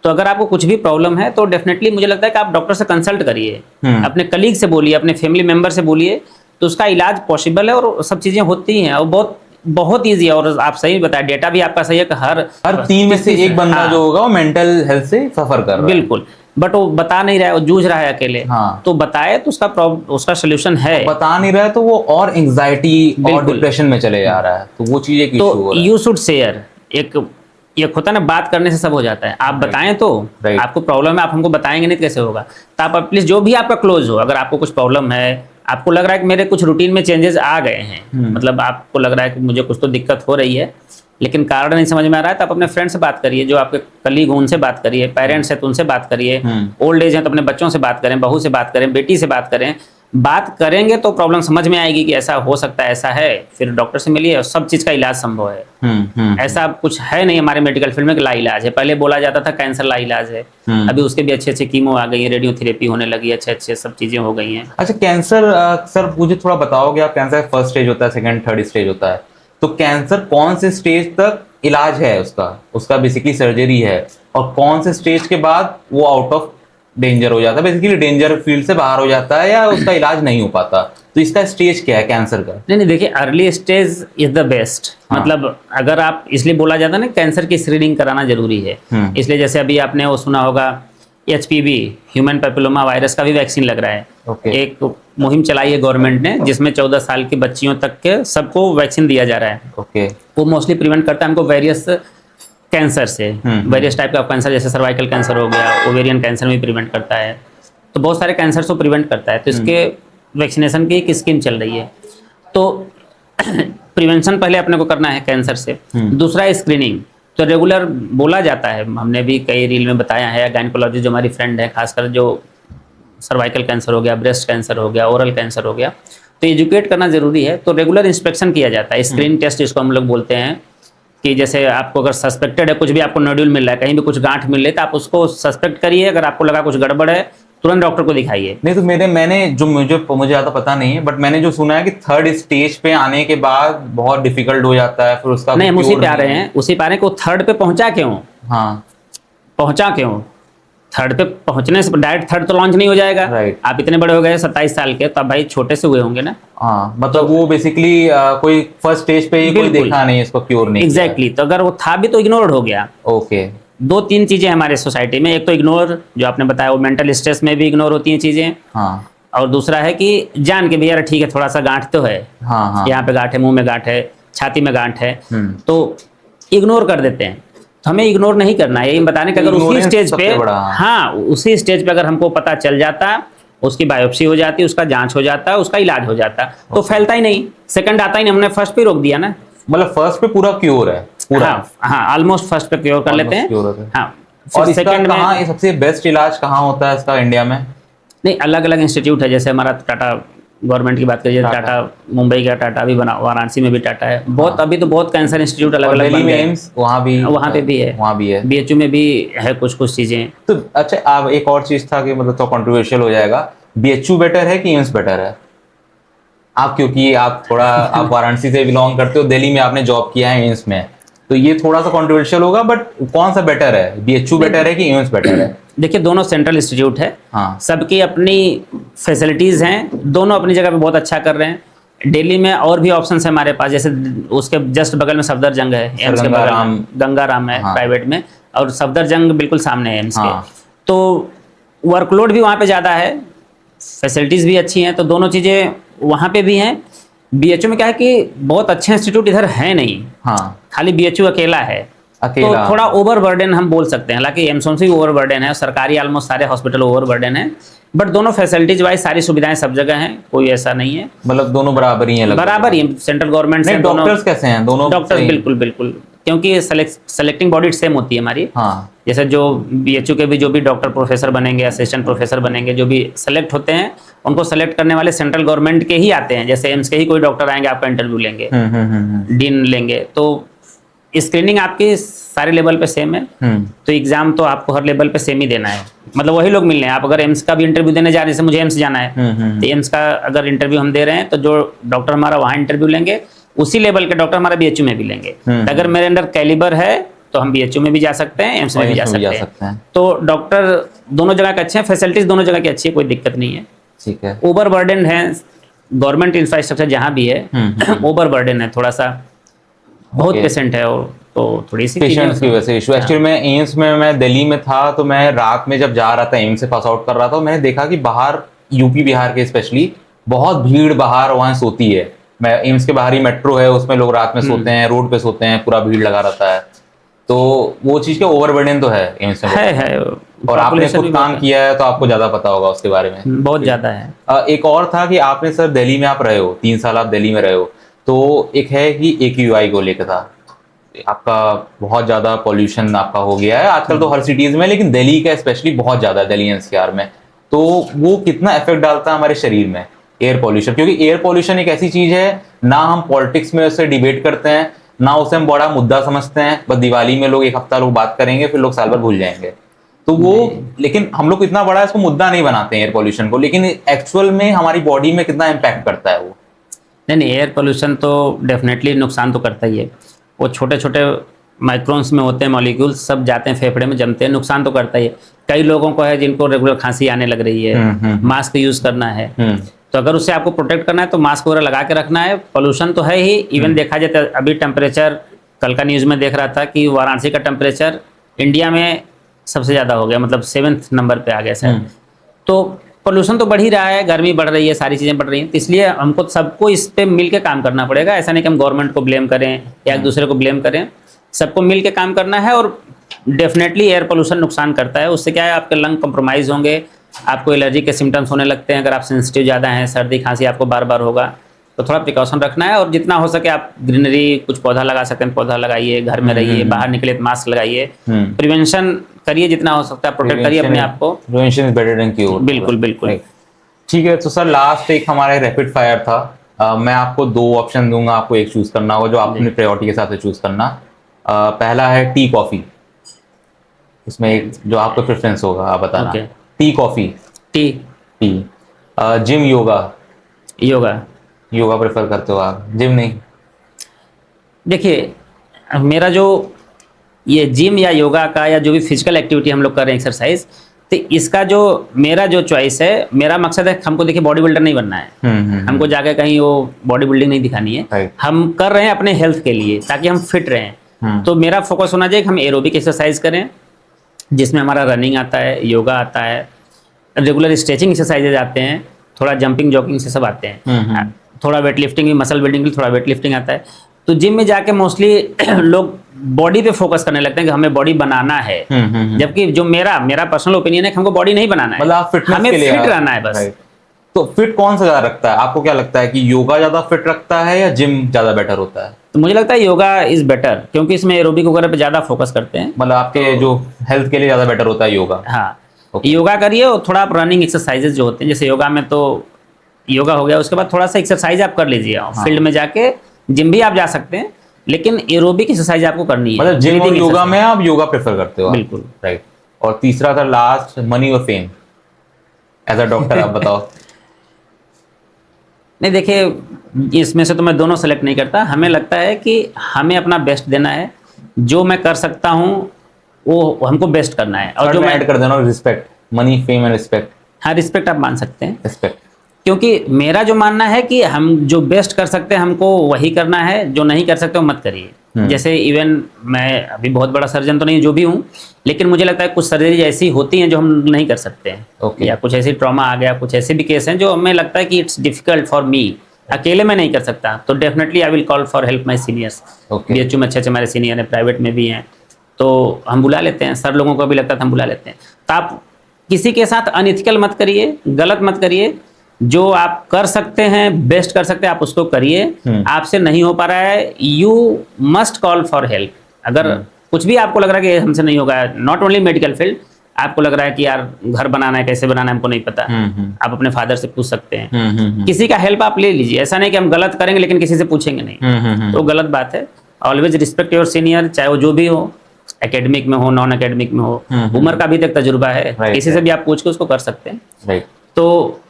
तो अगर आपको कुछ भी प्रॉब्लम है तो डेफिनेटली मुझे लगता है कि आप डॉक्टर से कंसल्ट करिए, अपने कलीग से बोलिए, अपने फैमिली मेंबर से बोलिए, तो उसका इलाज पॉसिबल है और सब चीज़ें होती हैं, और बहुत बहुत ईजी है। और आप सही बताया, डेटा भी आपका सही है कि हर
3 में से एक बंदा जो होगा वो मेंटल हेल्थ से सफर कर रहा है।
बिल्कुल, बट वो बता नहीं रहा है, वो जूझ रहा है अकेले। तो बताए तो उसका सोल्यूशन है।
बता नहीं रहा है तो वो और एंजाइटी और डिप्रेशन में चले जा रहा है, तो वो चीज एक इशू हो रहा है।
You should share. एक होता है ना, बात करने से सब हो जाता है। आप बताएं तो आपको प्रॉब्लम है, आप हमको बताएंगे नहीं तो कैसे होगा। तो आप एटलीस्ट जो भी आपका क्लोज हो, अगर आपको कुछ प्रॉब्लम है, आपको लग रहा है कि मेरे कुछ रूटीन में चेंजेस आ गए हैं, मतलब आपको लग रहा है कि मुझे कुछ तो दिक्कत हो रही है लेकिन कारण नहीं समझ में आ रहा है, तो आप अपने फ्रेंड से बात करिए, जो आपके कलीग हो उनसे बात करिए, पेरेंट्स है तो उनसे बात करिए, ओल्ड एज है तो अपने बच्चों से बात करें, बहू से बात करें, बेटी से बात करें। बात करेंगे तो प्रॉब्लम समझ में आएगी कि ऐसा हो सकता है, ऐसा है, फिर डॉक्टर से मिलिए और सब चीज़ का इलाज संभव है। ऐसा कुछ है नहीं हमारे मेडिकल फील्ड में कि ला इलाज है। पहले बोला जाता था कैंसर ला इलाज है, अभी उसके भी अच्छे अच्छे कीमो आ गई है, रेडियोथेरेपी होने लगी है, अच्छे अच्छे सब चीज़ें हो गई हैं।
अच्छा, कैंसर सर मुझे थोड़ा बताओगे आप, कैंसर फर्स्ट स्टेज होता है, सेकंड, थर्ड स्टेज होता है, तो कैंसर कौन से स्टेज तक इलाज है उसका बेसिकली सर्जरी है, और कौन से स्टेज के बाद वो आउट ऑफ डेंजर हो जाता है, बेसिकली डेंजर फील्ड से बाहर हो जाता है, या उसका इलाज नहीं हो पाता? तो इसका स्टेज क्या है कैंसर का?
नहीं, देखिए, early stage is the best. मतलब अगर आप, इसलिए बोला जाता है ना कैंसर की स्क्रीनिंग कराना जरूरी है। इसलिए जैसे अभी आपने वो सुना होगा, HPV ह्यूमन पैपिलोमा वायरस का भी वैक्सीन लग रहा है। एक मुहिम चलाई है गवर्नमेंट ने, जिसमें 14 साल की बच्चियों तक के सबको वैक्सीन दिया जा रहा है। वो मोस्टली प्रिवेंट करता है हमको वेरियस कैंसर से, वेरियस टाइप का कैंसर, जैसे सर्वाइकल कैंसर हो गया, ओवेरियन कैंसर में प्रिवेंट करता है, तो बहुत सारे कैंसर को प्रिवेंट करता है। तो इसके वैक्सीनेशन की एक स्कीम चल रही है। तो प्रिवेंशन पहले अपने को करना है कैंसर से। दूसरा है स्क्रीनिंग। तो रेगुलर बोला जाता है, हमने भी कई रील में बताया है, गायनकोलॉजिस्ट जो हमारी फ्रेंड है, खासकर जो सर्वाइकल कैंसर हो गया, ब्रेस्ट कैंसर हो गया, ओरल कैंसर हो गया, तो एजुकेट करना जरूरी है। तो रेगुलर इंस्पेक्शन किया जाता है, स्क्रीन टेस्ट जिसको हम लोग बोलते हैं, कि जैसे आपको अगर सस्पेक्टेड है, कुछ भी आपको नोड्यूल मिल रहा है, कहीं भी कुछ गांठ मिल रही है, तो आप उसको सस्पेक्ट करिए। अगर आपको लगा कुछ गड़बड़ है तुरंत डॉक्टर को दिखाइए।
नहीं तो मुझे ज्यादा पता नहीं है, बट मैंने जो सुना है कि थर्ड स्टेज पे आने के बाद बहुत डिफिकल्ट हो जाता है, फिर उसका
नहीं, हम उसी
cure
पे आ
नहीं
रहे
है।
हैं, उसी पे आ रहे हैं कि वो थर्ड पे पहुंचा क्यों,
हाँ
पहुंचा क्यों। थर्ड पे पहुंचने से डायरेक्ट थर्ड तो लॉन्च नहीं हो जाएगा।
Right.
आप इतने बड़े हो गए 27 साल के, तो आप भाई छोटे से हुए होंगे ना।
हाँ, मतलब वो बेसिकली कोई फर्स्ट स्टेज पे ही कोई
बिल्कुल।
देखा नहीं, इसको क्योर नहीं किया है।
एग्जैक्टली, तो अगर वो था भी तो इग्नोर्ड हो गया।
ओके।
दो तीन चीजें हमारे सोसाइटी में, एक तो इग्नोर जो आपने बताया, वो मेंटल स्ट्रेस में भी इग्नोर होती हैं चीजें,
हाँ
और दूसरा है कि जान के भी यार ठीक है थोड़ा सा गांठ तो है,
हाँ हाँ।
यहाँ पे गांठ है, मुंह में गांठ है, छाती में गांठ है,
हम्म।
तो इग्नोर कर देते हैं। तो हमें इग्नोर नहीं करना है, ये बताने का, अगर उसी
Ignorance
स्टेज पे,
सबसे बड़ा।
हाँ उसी स्टेज पे अगर हमको पता चल जाता, उसकी बायोप्सी हो जाती, उसका जांच हो जाता, उसका इलाज हो जाता, तो फैलता ही नहीं, सेकंड आता ही नहीं। हमने फर्स्ट पे रोक दिया ना।
मतलब फर्स्ट पे पूरा क्योर है पूरा।
हाँ हाँ, ऑलमोस्ट फर्स्ट पे क्योर कर
Almost
लेते हैं।
cure होता है।
हाँ,
और
फिर
इसका
सेकंड
कहाँ,
में
ये सबसे बेस्ट इलाज कहाँ होता है इसका इंडिया में?
नहीं, अलग अलग इंस्टीट्यूट है। जैसे हमारा टाटा गवर्नमेंट की बात करिए,
टाटा।
टाटा मुंबई का टाटा भी बना, वाराणसी में भी टाटा है बहुत। अभी तो बहुत कैंसर इंस्टीट्यूट अलग
और
अलग
दिल्ली
बन
में
गए हैं।
एम्स, वहाँ
पे भी है,
वहाँ भी है।
बीएचयू में भी है कुछ चीजें।
तो अच्छा, आप एक और चीज था कि मतलब तो कंट्रोवर्शियल हो जाएगा, बीएचयू बेटर है कि एम्स बेटर है? आप क्योंकि आप वाराणसी से बिलोंग करते हो, दिल्ली में आपने जॉब किया है एम्स में, तो ये थोड़ा सा कंट्रोवर्शियल होगा, बट कौन सा बेटर है, बीएचयू बेटर है कि एम्स बेटर है?
देखिए, दोनों सेंट्रल इंस्टीट्यूट है,
हाँ।
सबकी अपनी फैसिलिटीज हैं, दोनों अपनी जगह पे बहुत अच्छा कर रहे हैं। दिल्ली में और भी ऑप्शन है हमारे पास, जैसे उसके जस्ट बगल में सफदरजंग है, एम्स के बगल में गंगाराम है,
हाँ।
प्राइवेट में, और सफदरजंग बिल्कुल सामने है एम्स
हाँ।
के। तो वर्कलोड भी वहाँ पे ज़्यादा है, फैसिलिटीज़ भी अच्छी हैं, तो दोनों चीज़ें वहाँ पे भी हैं। बीएचयू में क्या है कि बहुत अच्छे इंस्टीट्यूट इधर है नहीं,
हाँ
खाली बीएचयू अकेला है,
अकेला।
तो थोड़ा ओवर बर्डन हम बोल सकते हैं। हालांकि एम्स भी ओवर बर्डन है, सरकारी ऑलमोस्ट सारे हॉस्पिटल ओवर बर्डन है, बट दोनों फैसिलिटीज वाइज सारी सुविधाएं सब जगह हैं, कोई ऐसा नहीं है,
मतलब दोनों बराबर ही हैं लगभग।
बराबर ही सेंट्रल गवर्नमेंट से।
डॉक्टर्स कैसे हैं दोनों?
डॉक्टर्स बिल्कुल बिल्कुल, क्योंकि सेलेक्टिंग बॉडी सेम होती है हमारी।
हाँ।
जैसे जो बीएचयू के भी जो भी डॉक्टर प्रोफेसर बनेंगे, असिस्टेंट प्रोफेसर बनेंगे, जो भी सेलेक्ट होते हैं, उनको सेलेक्ट करने वाले सेंट्रल गवर्नमेंट के ही आते हैं। जैसे एम्स के ही कोई डॉक्टर आएंगे, आपका इंटरव्यू लेंगे, डीन लेंगे, तो स्क्रीनिंग आपकी सारे लेवल पे सेम है। तो एग्जाम तो आपको हर लेवल पे सेम ही देना है, मतलब वही लोग मिलने हैं। आप अगर एम्स का भी इंटरव्यू देने जा रहे हैं, जैसे मुझे एम्स जाना है, तो एम्स का अगर इंटरव्यू हम दे रहे हैं, तो जो डॉक्टर हमारा वहाँ इंटरव्यू लेंगे, उसी लेवल के डॉक्टर हमारा बीएचयू में भी लेंगे। तो अगर मेरे अंडर कैलिबर है तो हम बीएचयू में भी जा सकते हैं, एम्स में भी जा सकते हैं। तो डॉक्टर दोनों जगह के अच्छे हैं, फैसिलिटीज दोनों जगह की अच्छी है, कोई दिक्कत नहीं है।
ठीक है।
ओवर बर्डन है गवर्नमेंट इंफ्रास्ट्रक्चर जहाँ भी है, ओवर बर्डन है थोड़ा सा, बहुत पेशेंट है, और तो थोड़ी सी
पेशेंट्स की वजह से इशू। एक्चुअली मैं एम्स में, मैं दिल्ली में था, तो मैं रात में जब जा रहा था एम्स से पास आउट कर रहा था, मैंने देखा कि बाहर यूपी बिहार के स्पेशली बहुत भीड़ बाहर वहाँ सोती है। मैं एम्स के बाहर ही मेट्रो है, उसमें लोग रात में सोते हैं, रोड पे सोते हैं, पूरा भीड़ लगा रहता है। तो वो चीज का ओवरबर्डन तो है एम्स में,
है।
और आपने खुद काम किया है तो आपको ज्यादा पता होगा उसके बारे में।
बहुत ज्यादा है।
एक और था कि आपने सर दिल्ली में आप रहे हो, 3 साल आप दिल्ली में रहे हो, तो एक है कि AQI को लेकर था आपका, बहुत ज्यादा पॉल्यूशन आपका हो गया है आजकल तो हर सिटीज में, लेकिन दिल्ली का स्पेशली बहुत ज्यादा है, दिल्ली एनसीआर में। तो वो कितना इफेक्ट डालता है हमारे शरीर में एयर पॉल्यूशन? क्योंकि एयर पॉल्यूशन एक ऐसी चीज है, ना हम पॉलिटिक्स में उससे डिबेट करते हैं, ना उसे हम बड़ा मुद्दा समझते हैं। बस दिवाली में लोग एक हफ्ता लोग बात करेंगे, फिर लोग साल भर भूल जाएंगे। तो वो, लेकिन हम लोग इतना बड़ा इसको मुद्दा नहीं बनाते हैं एयर पॉल्यूशन को, लेकिन एक्चुअल में हमारी बॉडी में कितना इम्पैक्ट करता है वो।
नहीं, एयर पोल्यूशन तो डेफिनेटली नुकसान तो करता ही है। वो छोटे छोटे माइक्रोन्स में होते हैं मॉलिक्यूल्स, सब जाते हैं फेफड़े में, जमते हैं, नुकसान तो करता ही है। कई लोगों को है जिनको रेगुलर खांसी आने लग रही है, मास्क यूज करना है, तो अगर उससे आपको प्रोटेक्ट करना है तो मास्क वगैरह लगा के रखना है। पोल्यूशन तो है ही, इवन देखा जाए तो अभी टेम्परेचर, कल का न्यूज़ में देख रहा था कि वाराणसी का टेम्परेचर इंडिया में सबसे ज़्यादा हो गया, मतलब 7th नंबर पे आ गया सर। तो पोल्यूशन तो बढ़ ही रहा है, गर्मी बढ़ रही है, सारी चीज़ें बढ़ रही हैं, तो इसलिए हमको सबको इस पे मिल के काम करना पड़ेगा। ऐसा नहीं कि हम गवर्नमेंट को ब्लेम करें या एक दूसरे को ब्लेम करें, सबको मिल के काम करना है। और डेफिनेटली एयर पोल्यूशन नुकसान करता है। उससे क्या है, आपके लंग कॉम्प्रोमाइज़ होंगे, आपको एलर्जी के सिम्टम्स होने लगते हैं। अगर आप सेंसिटिव ज़्यादा हैं, सर्दी खांसी आपको बार बार होगा, तो थोड़ा प्रिकॉशन रखना है। और जितना हो सके आप ग्रीनरी, कुछ पौधा लगा सकते हैं पौधा लगाइए, घर में रहिए, बाहर निकले तो मास्क लगाइए, प्रिवेंशन करिए जितना हो सकता है, प्रोटेक्ट करिए अपने आप को।
Prevention is better than cure.
बिल्कुल बिल्कुल।
ठीक है, तो सर लास्ट एक हमारा रैपिड फायर था। मैं आपको 2 ऑप्शन दूंगा, आपको एक चूज करना होगा, जो आप अपनी प्रायोरिटी के हिसाब से चूज करना। पहला है टी कॉफी, इसमें एक जो आपका प्रेफरेंस होगा आप बताना। Tea coffee.
T.
T. Gym, yoga?
Yoga.
Yoga prefer करते हो आप, जिम नहीं?
देखिए, मेरा जो ये जिम या योगा का या जो भी फिजिकल एक्टिविटी हम लोग कर रहे हैं, एक्सरसाइज, तो इसका जो मेरा जो चॉइस है, मेरा मकसद है हमको देखिए बॉडी बिल्डर नहीं बनना है। हमको जाके कहीं वो बॉडी बिल्डिंग नहीं दिखानी है।
Right.
हम कर रहे हैं अपने हेल्थ के लिए, ताकि हम फिट रहें। तो मेरा फोकस होना चाहिए कि हम एरोबिक एक्सरसाइज करें, जिसमें हमारा रनिंग आता है, योगा आता है, रेगुलर स्ट्रेचिंग एक्सरसाइजेज आते हैं, थोड़ा जंपिंग जॉगिंग से सब आते हैं, थोड़ा वेट लिफ्टिंग भी, मसल बिल्डिंग के लिए थोड़ा वेट लिफ्टिंग आता है। तो जिम में जाके मोस्टली लोग बॉडी पे फोकस करने लगते हैं कि हमें बॉडी बनाना है, जबकि जो मेरा पर्सनल ओपिनियन है कि हमको बॉडी नहीं बनाना है,
मतलब आप फिटनेस
हमें
के लिए
फिट रहना है बस।
Right. तो फिट कौन सा ज्यादा रखता है? आपको क्या लगता है कि योगा ज्यादा फिट रखता है या जिम ज्यादा बेटर होता है?
तो मुझे लगता है योगा इज बेटर, क्योंकि इसमें एरोबिक वगैरह पे ज्यादा फोकस करते हैं।
मतलब आपके जो हेल्थ के लिए ज्यादा बेटर होता है योगा?
हाँ,
Okay.
योगा करिए और थोड़ा आप रनिंग एक्सरसाइजेज जो होते हैं, जैसे योगा में तो योगा हो गया, उसके बाद थोड़ा सा एक्सरसाइज आप कर लीजिए। फील्ड में जाके जिम भी आप जा सकते हैं, लेकिन एरोबिक एक्सरसाइज आपको करनी है।
मतलब जिम और
Breathing
योगा
exercise।
में आप योगा प्रेफर करते हो?
बिल्कुल।
राइट। और तीसरा था लास्ट, मनी और फेम। एज अ डॉक्टर आप बताओ।
नहीं, देखिए, इसमें से तो मैं दोनों सेलेक्ट नहीं करता। हमें लगता है कि हमें अपना बेस्ट देना है, जो मैं कर सकता हूँ वो हमको बेस्ट करना है। और जो मैं
ऐड कर देना, respect, money, fame and respect.
हाँ, रिस्पेक्ट आप मान सकते हैं,
रिस्पेक्ट।
क्योंकि मेरा जो मानना है कि हम जो बेस्ट कर सकते हैं हमको वही करना है, जो नहीं कर सकते वो मत करिए। जैसे इवन मैं अभी बहुत बड़ा सर्जन तो नहीं जो भी हूँ, लेकिन मुझे लगता है कुछ सर्जरी ऐसी होती हैं जो हम नहीं कर सकते हैं।
Okay.
या कुछ ऐसी ट्रॉमा आ गया, कुछ ऐसे भी केस हैं जो हमें लगता है कि इट्स डिफिकल्ट फॉर मी, अकेले में नहीं कर सकता, तो definitely I will call for help my seniors.
Okay.
BHU में अच्छे हमारे सीनियर हैं, प्राइवेट में भी हैं, तो हम बुला लेते हैं। सर लोगों को भी लगता था हम बुला लेते हैं। तो आप किसी के साथ अनइथिकल मत करिए, गलत मत करिए। जो आप कर सकते हैं, बेस्ट कर सकते हैं, आप उसको करिए। आपसे नहीं हो पा रहा है, you must call for help. अगर कुछ भी आपको लग रहा है कि हमसे नहीं होगा, नॉट ओनली मेडिकल फील्ड, आपको लग रहा है कि यार घर बनाना है, कैसे बनाना है हमको नहीं पता, आप अपने फादर से पूछ सकते हैं। किसी का हेल्प आप ले लीजिए। ऐसा नहीं कि हम गलत करेंगे लेकिन किसी से पूछेंगे नहीं, तो गलत बात है। ऑलवेज रिस्पेक्ट योर सीनियर, चाहे वो जो भी हो, एकेडमिक में हो, नॉन एकेडमिक में हो। उम्र का भी तक तजुर्बा है, किसी से भी आप पूछ के उसको कर सकते हैं।
राइट।
तो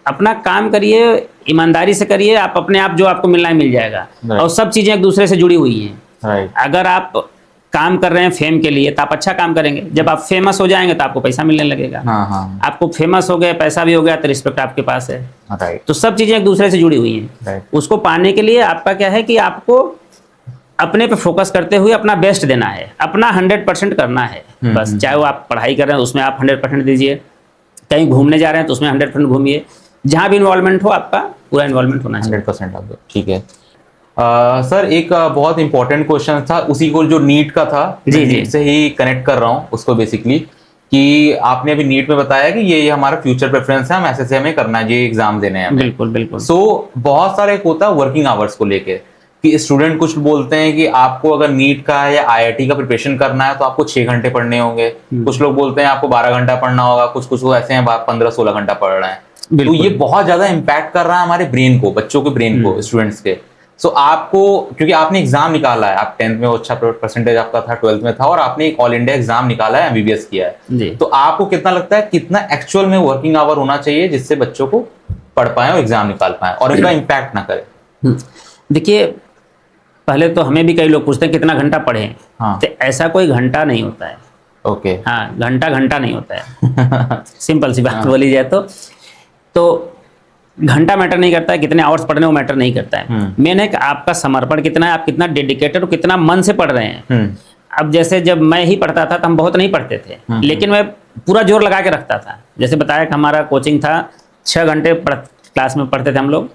अपना काम करिए, ईमानदारी से करिए, आप अपने आप जो आपको मिलना है मिल जाएगा। और सब चीजें एक दूसरे से जुड़ी हुई हैं।
राइट।
अगर आप काम कर रहे हैं फेम के लिए तो आप अच्छा काम करेंगे, जब आप फेमस हो जाएंगे तो आपको पैसा मिलने लगेगा।
हाँ।
आपको फेमस हो गए, पैसा भी हो गया, तो रिस्पेक्ट आपके पास है।
राइट।
तो सब चीजें एक दूसरे से जुड़ी हुई हैं।
राइट।
उसको पाने के लिए आपका क्या है कि आपको अपने पे फोकस करते हुए अपना बेस्ट देना है, अपना 100% करना है बस। चाहे वो आप पढ़ाई कर रहे हैं उसमें आप 100% दीजिए, कहीं घूमने जा रहे हैं तो उसमें 100% घूमिए, जहाँ भी इन्वॉल्वमेंट हो आपका पूरा इन्वॉल्वमेंट होना चाहिए।
100% आप दो, ठीक है। सर एक बहुत इंपॉर्टेंट क्वेश्चन था, उसी को जो नीट का था,
जी,
मैं
जी।
नीट से ही कनेक्ट कर रहा हूँ उसको बेसिकली, कि आपने अभी नीट में बताया कि ये हमारा फ्यूचर प्रेफरेंस है, हम ऐसे हमें करना है, ये एग्जाम देने हैं हमें।
बिल्कुल बिल्कुल।
सो बहुत सारे एक होता है वर्किंग आवर्स को लेके, कि स्टूडेंट कुछ बोलते हैं कि आपको अगर नीट का या IIT का प्रिपरेशन करना है तो आपको 6 घंटे पढ़ने होंगे। कुछ लोग बोलते हैं आपको 12 घंटा पढ़ना होगा, कुछ लोग ऐसे हैं 15-16 घंटा पढ़ रहे हैं। तो ये बहुत ज्यादा इम्पैक्ट कर रहा है हमारे ब्रेन को, बच्चों के ब्रेन को, स्टूडेंट्स के। सो आपको, क्योंकि आपने एग्जाम निकाला है, आप 10th में अच्छा परसेंटेज आपका था, 12th में था, और आपने एक ऑल इंडिया एग्जाम निकाला है, MBBS किया है
जी।
तो आपको कितना लगता है कितना एक्चुअल में वर्किंग आवर होना चाहिए जिससे बच्चों को पढ़ पाए और एग्जाम निकाल पाए और इनका इम्पैक्ट ना करे?
देखिए, पहले तो हमें भी कई लोग पूछते हैं कितना घंटा पढ़ें।
हाँ।
तो ऐसा कोई घंटा नहीं होता है।
ओके।
हाँ, घंटा नहीं होता है। सिंपल सी बात बोली जाए तो घंटा मैटर नहीं करता है, कितने आवर्स पढ़ने वो मैटर नहीं करता है। मेन है कि आपका समर्पण कितना है, आप कितना डेडिकेटेड और कितना मन से पढ़ रहे हैं। अब जैसे जब मैं ही पढ़ता था तो हम बहुत नहीं पढ़ते थे, लेकिन मैं पूरा जोर लगा के रखता था। जैसे बताया कि हमारा कोचिंग था, 6 घंटे क्लास में पढ़ते थे हम लोग।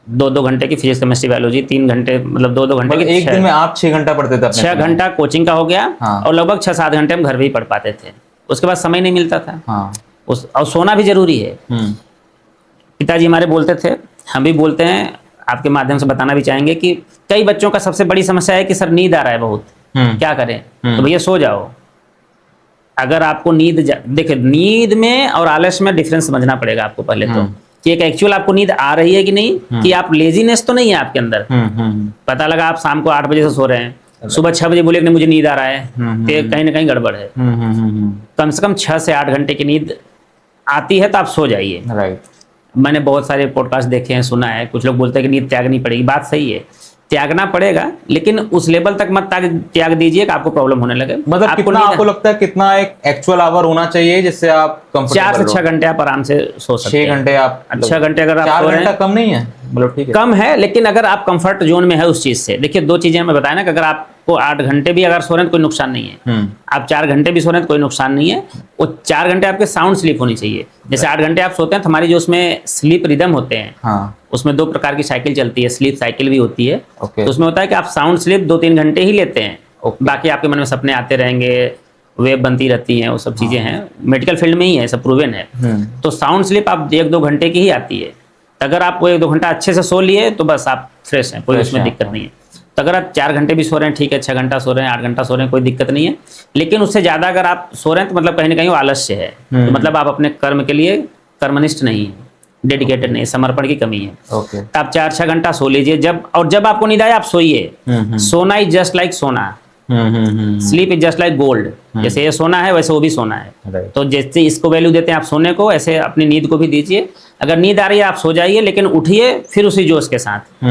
2-2 घंटे की फिजिक्स केमिस्ट्री बायोलॉजी, 3 घंटे, मतलब 2-2 घंटे की।
एक दिन में आप 6 घंटा पढ़ते थे अपने?
6 घंटा कोचिंग का हो गया।
हाँ।
और लगभग 6-7 घंटे हम घर भी पढ़ पाते थे। उसके बाद समय नहीं मिलता था।
हाँ।
और सोना भी जरूरी है। पिताजी हमारे बोलते थे, हम भी बोलते हैं, आपके माध्यम से बताना भी चाहेंगे कि कई बच्चों का सबसे बड़ी समस्या है कि सर नींद आ रहा है बहुत, क्या करें? तो भैया सो जाओ। अगर आपको देखिए, नींद में और आलस्य में डिफरेंस समझना पड़ेगा आपको पहले तो, कि एक एक्चुअल आपको नींद आ रही है कि नहीं, कि आप लेजीनेस तो नहीं है आपके अंदर। पता लगा आप शाम को 8 बजे से सो रहे हैं, सुबह 6 बजे बोले कि मुझे नींद आ रहा है, तो कहीं ना कहीं गड़बड़ है। कम से कम 6 से 8 घंटे की नींद आती है तो आप सो जाइए।
राइट।
मैंने बहुत सारे पॉडकास्ट देखे हैं, सुना है, कुछ लोग बोलते हैं कि नींद त्यागनी पड़ेगी, बात सही है, त्यागना पड़ेगा, लेकिन उस लेवल तक मत त्याग दीजिए कि आपको प्रॉब्लम होने लगे।
मतलब कितना आपको लगता है कितना एक एक्चुअल आवर होना चाहिए जिससे आप
4 से 6 घंटे आप आराम से सो सकते हैं।
6 घंटे आप
6 घंटे अगर आप
4 घंटा कम नहीं है, मतलब ठीक है,
कम है, लेकिन अगर आप कंफर्ट जोन में है उस चीज से, देखिए 2 चीजें हमें बताया ना कि अगर आपको 8 घंटे भी अगर सो रहे हैं तो कोई नुकसान नहीं है, आप 4 घंटे भी सो रहे हैं तो कोई नुकसान नहीं है। वो 4 घंटे आपके साउंड स्लीप होनी चाहिए। जैसे 8 घंटे आप सोते हैं तो हमारी जो उसमें स्लीप रिदम होते हैं,
हाँ,
उसमें 2 प्रकार की साइकिल चलती है, स्लीप साइकिल भी होती है।
ओके।
तो उसमें होता है कि आप साउंड स्लीप 2-3 घंटे ही लेते हैं,
ओके।
बाकी आपके मन में सपने आते रहेंगे, वेव बनती रहती हैं, वो सब चीजें हैं, मेडिकल फील्ड में ही है, सब प्रूवन है। तो साउंड स्लीप आप 1-2 घंटे की ही आती है। अगर आप 1-2 घंटा अच्छे से सो लिए तो बस आप फ्रेश हैं, कोई उसमें दिक्कत नहीं है। तो अगर आप 4 घंटे भी सो रहे हैं ठीक है, 6 घंटा सो रहे हैं, 8 घंटा सो रहे हैं, कोई दिक्कत नहीं है। लेकिन उससे ज़्यादा अगर आप सो रहे हैं तो मतलब कहीं ना कहीं वो आलस्य है, तो मतलब आप अपने कर्म के लिए कर्मनिष्ठ नहीं है, डेडिकेटेड नहीं है, समर्पण की कमी है।
ओके।
तो आप 4-6 घंटा सो लीजिए, जब आपको नींद आए आप सोइए। सोना इज जस्ट लाइक सोना, sleep is just like gold. जैसे ये सोना है वैसे वो भी सोना है। तो जैसे इसको वैल्यू देते हैं आप सोने को, ऐसे अपनी नींद को भी दीजिए। अगर नींद आ रही है आप सो जाइए, लेकिन उठिए फिर उसी जोश के साथ।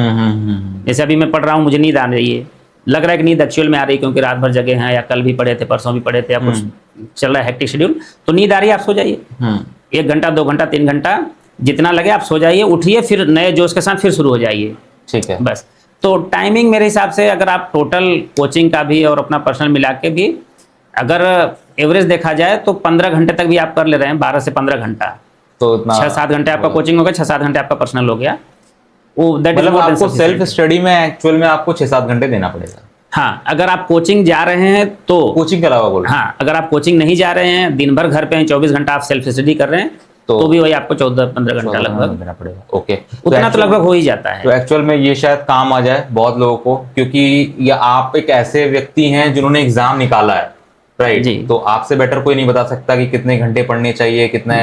जैसे अभी मैं पढ़ रहा हूँ, मुझे नींद आ रही है, लग रहा है कि नींद एक्चुअल में आ रही है क्योंकि रात भर जगे हैं, या कल भी पढ़े थे, परसों भी पढ़े थे, या कुछ चल रहा है हेक्टिक शेड्यूल, तो नींद आ रही है आप सो जाइए। 1 घंटा 2 घंटा 3 घंटा जितना लगे आप सो जाइए, उठिए फिर नए जोश के साथ फिर शुरू हो जाइए।
ठीक है।
बस। तो टाइमिंग मेरे हिसाब से अगर आप टोटल कोचिंग का भी और अपना पर्सनल मिला के भी अगर एवरेज देखा जाए तो 15 घंटे तक भी आप कर ले रहे हैं, 12 से 15 घंटा,
तो इतना
6-7 घंटे आपका कोचिंग हो गया, 6-7 घंटे आपका पर्सनल हो गया। वो दैट इज
मतलब आपको सेल्फ स्टडी में एक्चुअल में आपको 6-7 घंटे देना पड़ेगा।
हाँ, अगर आप कोचिंग जा रहे हैं तो
कोचिंग के अलावा बोल।
हाँ, अगर आप कोचिंग नहीं जा रहे हैं, दिन भर घर पे हैं, 24 घंटा आप सेल्फ स्टडी कर रहे हैं, तो भी वही आपको 14-15 घंटा लगभग
देना पड़ेगा। ओके,
उतना तो लगभग हो ही जाता है।
तो एक्चुअल में ये शायद काम आ जाए बहुत लोगों को, क्योंकि ये आप एक ऐसे व्यक्ति हैं जिन्होंने एग्जाम निकाला है, राइट जी। तो आपसे बेटर कोई नहीं बता सकता कि कितने घंटे पढ़ने चाहिए, कितना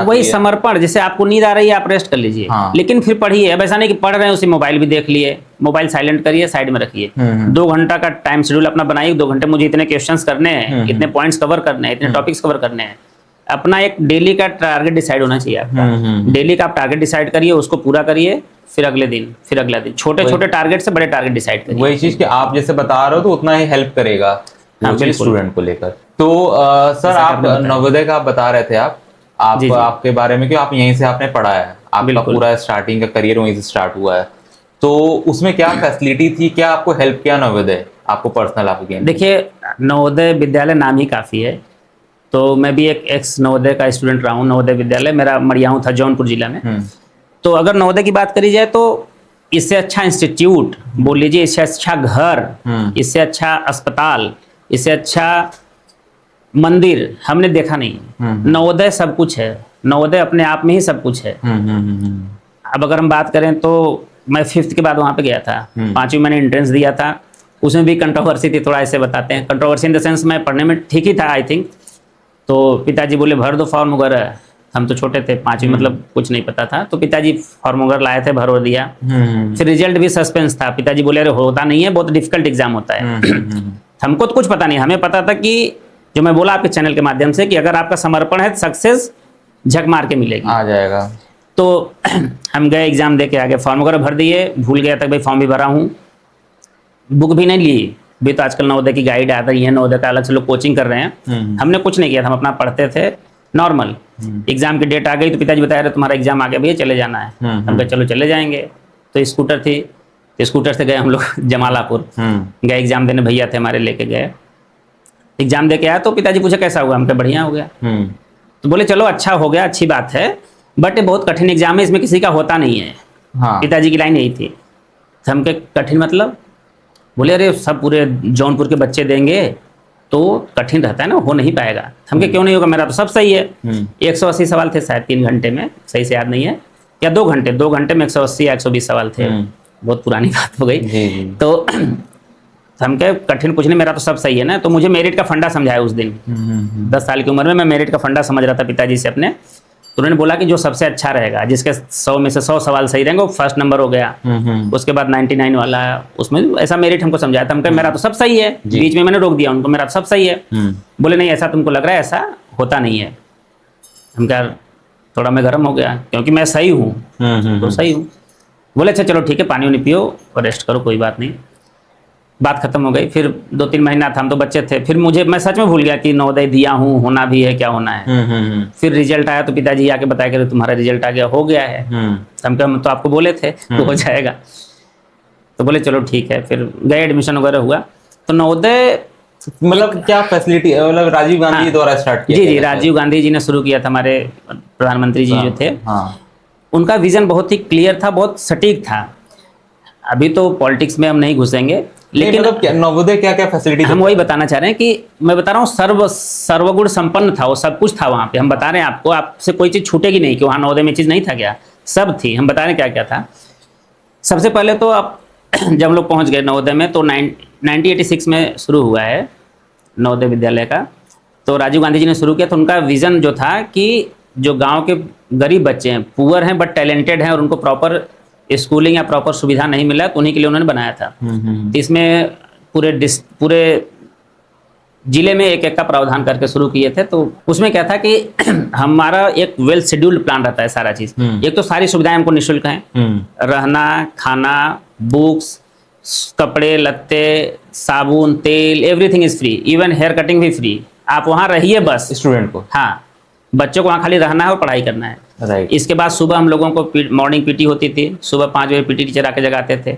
वही समर्पण। जैसे आपको नींद आ रही है आप रेस्ट कर लीजिए, हाँ। लेकिन फिर पढ़िए। अब ऐसा नहीं कि पढ़ रहे हैं उसी मोबाइल भी देख लिए, मोबाइल साइलेंट करिए, साइड में रखिए। 2 घंटा का टाइम शेड्यूल अपना बनाइए, 2 घंटे मुझे इतने क्वेश्चंस करने हैं, इतने पॉइंट्स कवर करने हैं, इतने टॉपिक्स कवर करने हैं। अपना एक डेली का टारगेट डिसाइड होना चाहिए आपका। डेली का आप टारगेट डिसाइड करिए, उसको पूरा करिए, फिर अगले दिन, फिर अगला दिन, छोटे छोटे टारगेट से बड़े टारगेट डिसाइड करिए।
वही चीज कि आप जैसे बता रहे हो तो उतना ही हेल्प करेगा स्टूडेंट को लेकर। तो सर आप नवोदय का आप बता रहे थे, आप आपके बारे में कि आप यहीं से आपने पढ़ा है, आपका पूरा स्टार्टिंग का करियर वहीं से स्टार्ट हुआ है, तो उसमें क्या फैसिलिटी थी, क्या आपको हेल्प किया नवोदय आपको पर्सनल आपके?
देखिए, नवोदय विद्यालय नाम ही काफी है, तो मैं भी एक एक्स नवोदय का स्टूडेंट रहा हूँ। नवोदय विद्यालय मेरा मड़ियाऊँ था, जौनपुर जिला में। तो अगर नवोदय की बात करी जाए तो इससे अच्छा इंस्टीट्यूट बोल लीजिए, इससे अच्छा घर, इससे अच्छा अस्पताल, इससे अच्छा मंदिर हमने देखा नहीं। नवोदय सब कुछ है, नवोदय अपने आप में ही सब कुछ है। अब अगर हम बात करें तो मैं 5th के बाद वहाँ पे गया था, 5वीं मैंने एंट्रेंस दिया था, उसमें भी कंट्रोवर्सी थी, थोड़ा ऐसे बताते हैं। कंट्रोवर्सी इन द सेंस मैं पढ़ने में ठीक ही था आई थिंक, तो पिताजी बोले भर दो फॉर्म वगैरह। हम तो छोटे थे, 5वीं मतलब कुछ नहीं पता था, तो पिताजी फॉर्म वगैरह लाए थे, भर दिया। फिर रिजल्ट भी सस्पेंस था, पिताजी बोले अरे होता नहीं है, बहुत डिफिकल्ट एग्जाम होता है। हमको तो कुछ पता नहीं, हमें पता था कि जो मैं बोला आपके चैनल के माध्यम से कि अगर आपका समर्पण है सक्सेस झक मार के मिलेगी, आ जाएगा। तो हम गए, एग्जाम दे के आगे, फॉर्म वगैरह भर दिए, भूल गया था भाई फॉर्म भी भरा हूँ, बुक भी नहीं ली। भी तो आजकल नवोदय की गाइड आ रही है, नवोदय का अलग से लोग कोचिंग कर रहे हैं, हमने कुछ नहीं किया था, हम अपना पढ़ते थे नॉर्मल। एग्जाम की डेट आ गई तो पिताजी बताया रहे तुम्हारा एग्जाम आ गया भैया, चले जाना है। हम कहे चलो चले जाएंगे। तो स्कूटर थी, तो स्कूटर से गए हम लोग जमालापुर, गए एग्जाम देने, भैया थे हमारे, लेके गए, एग्जाम दे के आया। तो पिताजी पूछे कैसा हुआ, हम कहे बढ़िया हो गया। तो बोले चलो अच्छा हो गया, अच्छी बात है, बट ये बहुत कठिन एग्जाम है, इसमें किसी का होता नहीं है। पिताजी की लाइन यही थी। तो हम कहे कठिन मतलब? बोले अरे सब पूरे जौनपुर के बच्चे देंगे तो कठिन रहता है ना, हो नहीं पाएगा। हम कहे क्यों नहीं होगा, मेरा तो सब सही है। 180 सवाल थे शायद 3 घंटे में, सही से याद नहीं है, या 2 घंटे में 180 या 120 सवाल थे, बहुत पुरानी बात हो गई। तो हम कहे कठिन कुछ नहीं, मेरा तो सब सही है ना। तो मुझे मेरिट का फंडा समझाया उस दिन, 10 साल की उम्र में मैं मेरिट का फंडा समझ रहा था पिताजी से अपने। तो उन्होंने बोला कि जो सबसे अच्छा रहेगा, जिसके 100 में से 100 सवाल सही रहेंगे, वो फर्स्ट नंबर हो गया। उसके बाद 99 वाला, उसमें ऐसा मेरिट हमको समझाया था। हम कहे मेरा तो सब सही है, बीच में मैंने रोक दिया उनको, मेरा तो सब सही है। बोले नहीं ऐसा तुमको लग रहा है, ऐसा होता नहीं है। हम कहा थोड़ा मैं गर्म हो गया क्योंकि मैं सही हूँ, तो सही हूँ। बोले अच्छा चलो ठीक है, पानी वानी पियो और रेस्ट करो, कोई बात नहीं। बात खत्म हो गई। फिर 2-3 महीना था, हम तो बच्चे थे, फिर मैं सच में भूल गया कि नवोदय दिया हूँ, होना भी है, क्या होना है। फिर रिजल्ट आया तो पिताजी आके बताया कि तुम्हारा रिजल्ट आ गया, हो गया है। हम कहा तो आपको बोले थे हो जाएगा। तो बोले चलो ठीक है। फिर गए, एडमिशन वगैरह हुआ। तो नवोदय
मतलब क्या फैसिलिटी, मतलब राजीव गांधी
हाँ,
द्वारा स्टार्ट किया
जी
गया
जी,
था?
राजीव गांधी जी ने शुरू किया था, हमारे प्रधानमंत्री जी जो थे।
हाँ,
उनका विजन बहुत ही क्लियर था, बहुत सटीक था। अभी तो पॉलिटिक्स में हम नहीं घुसेंगे, लेकिन
मतलब नवोदय क्या क्या फैसिलिटी
हम वही बताना चाह रहे हैं कि मैं बता रहा हूँ सर्वगुण संपन्न था, वो सब कुछ था वहाँ पे। हम बता रहे हैं आपको, आपसे कोई चीज़ छूटेगी नहीं कि वहाँ नवोदय में चीज़ नहीं था क्या, सब थी। हम बता रहे हैं क्या क्या था। सबसे पहले तो आप जब हम लोग पहुँच गए नवोदय में, तो 1986 में शुरू हुआ है नवोदय विद्यालय का। तो राजीव गांधी जी ने शुरू किया। तो उनका विज़न जो था कि जो गांव के गरीब बच्चे हैं, पुअर हैं बट टैलेंटेड हैं, और उनको प्रॉपर स्कूलिंग या प्रॉपर सुविधा नहीं मिला, तो उन्हीं के लिए उन्होंने बनाया था। तो इसमें पूरे जिले में एक एक का प्रावधान करके शुरू किए थे। तो उसमें क्या था कि हमारा एक वेल शेड्यूल्ड प्लान रहता है सारा चीज़। एक तो सारी सुविधाएं हमको निःशुल्क हैं, रहना, खाना, बुक्स, कपड़े लत्ते, साबुन, तेल, everything is free. Even hair cutting भी फ्री। आप वहाँ रहिए बस,
स्टूडेंट को।
हाँ, बच्चों को वहाँ खाली रहना है और पढ़ाई करना है।
राइट।
इसके बाद सुबह हम लोगों को मॉर्निंग पीटी होती थी। सुबह 5 बजे पीटी टीचर आके जगाते थे,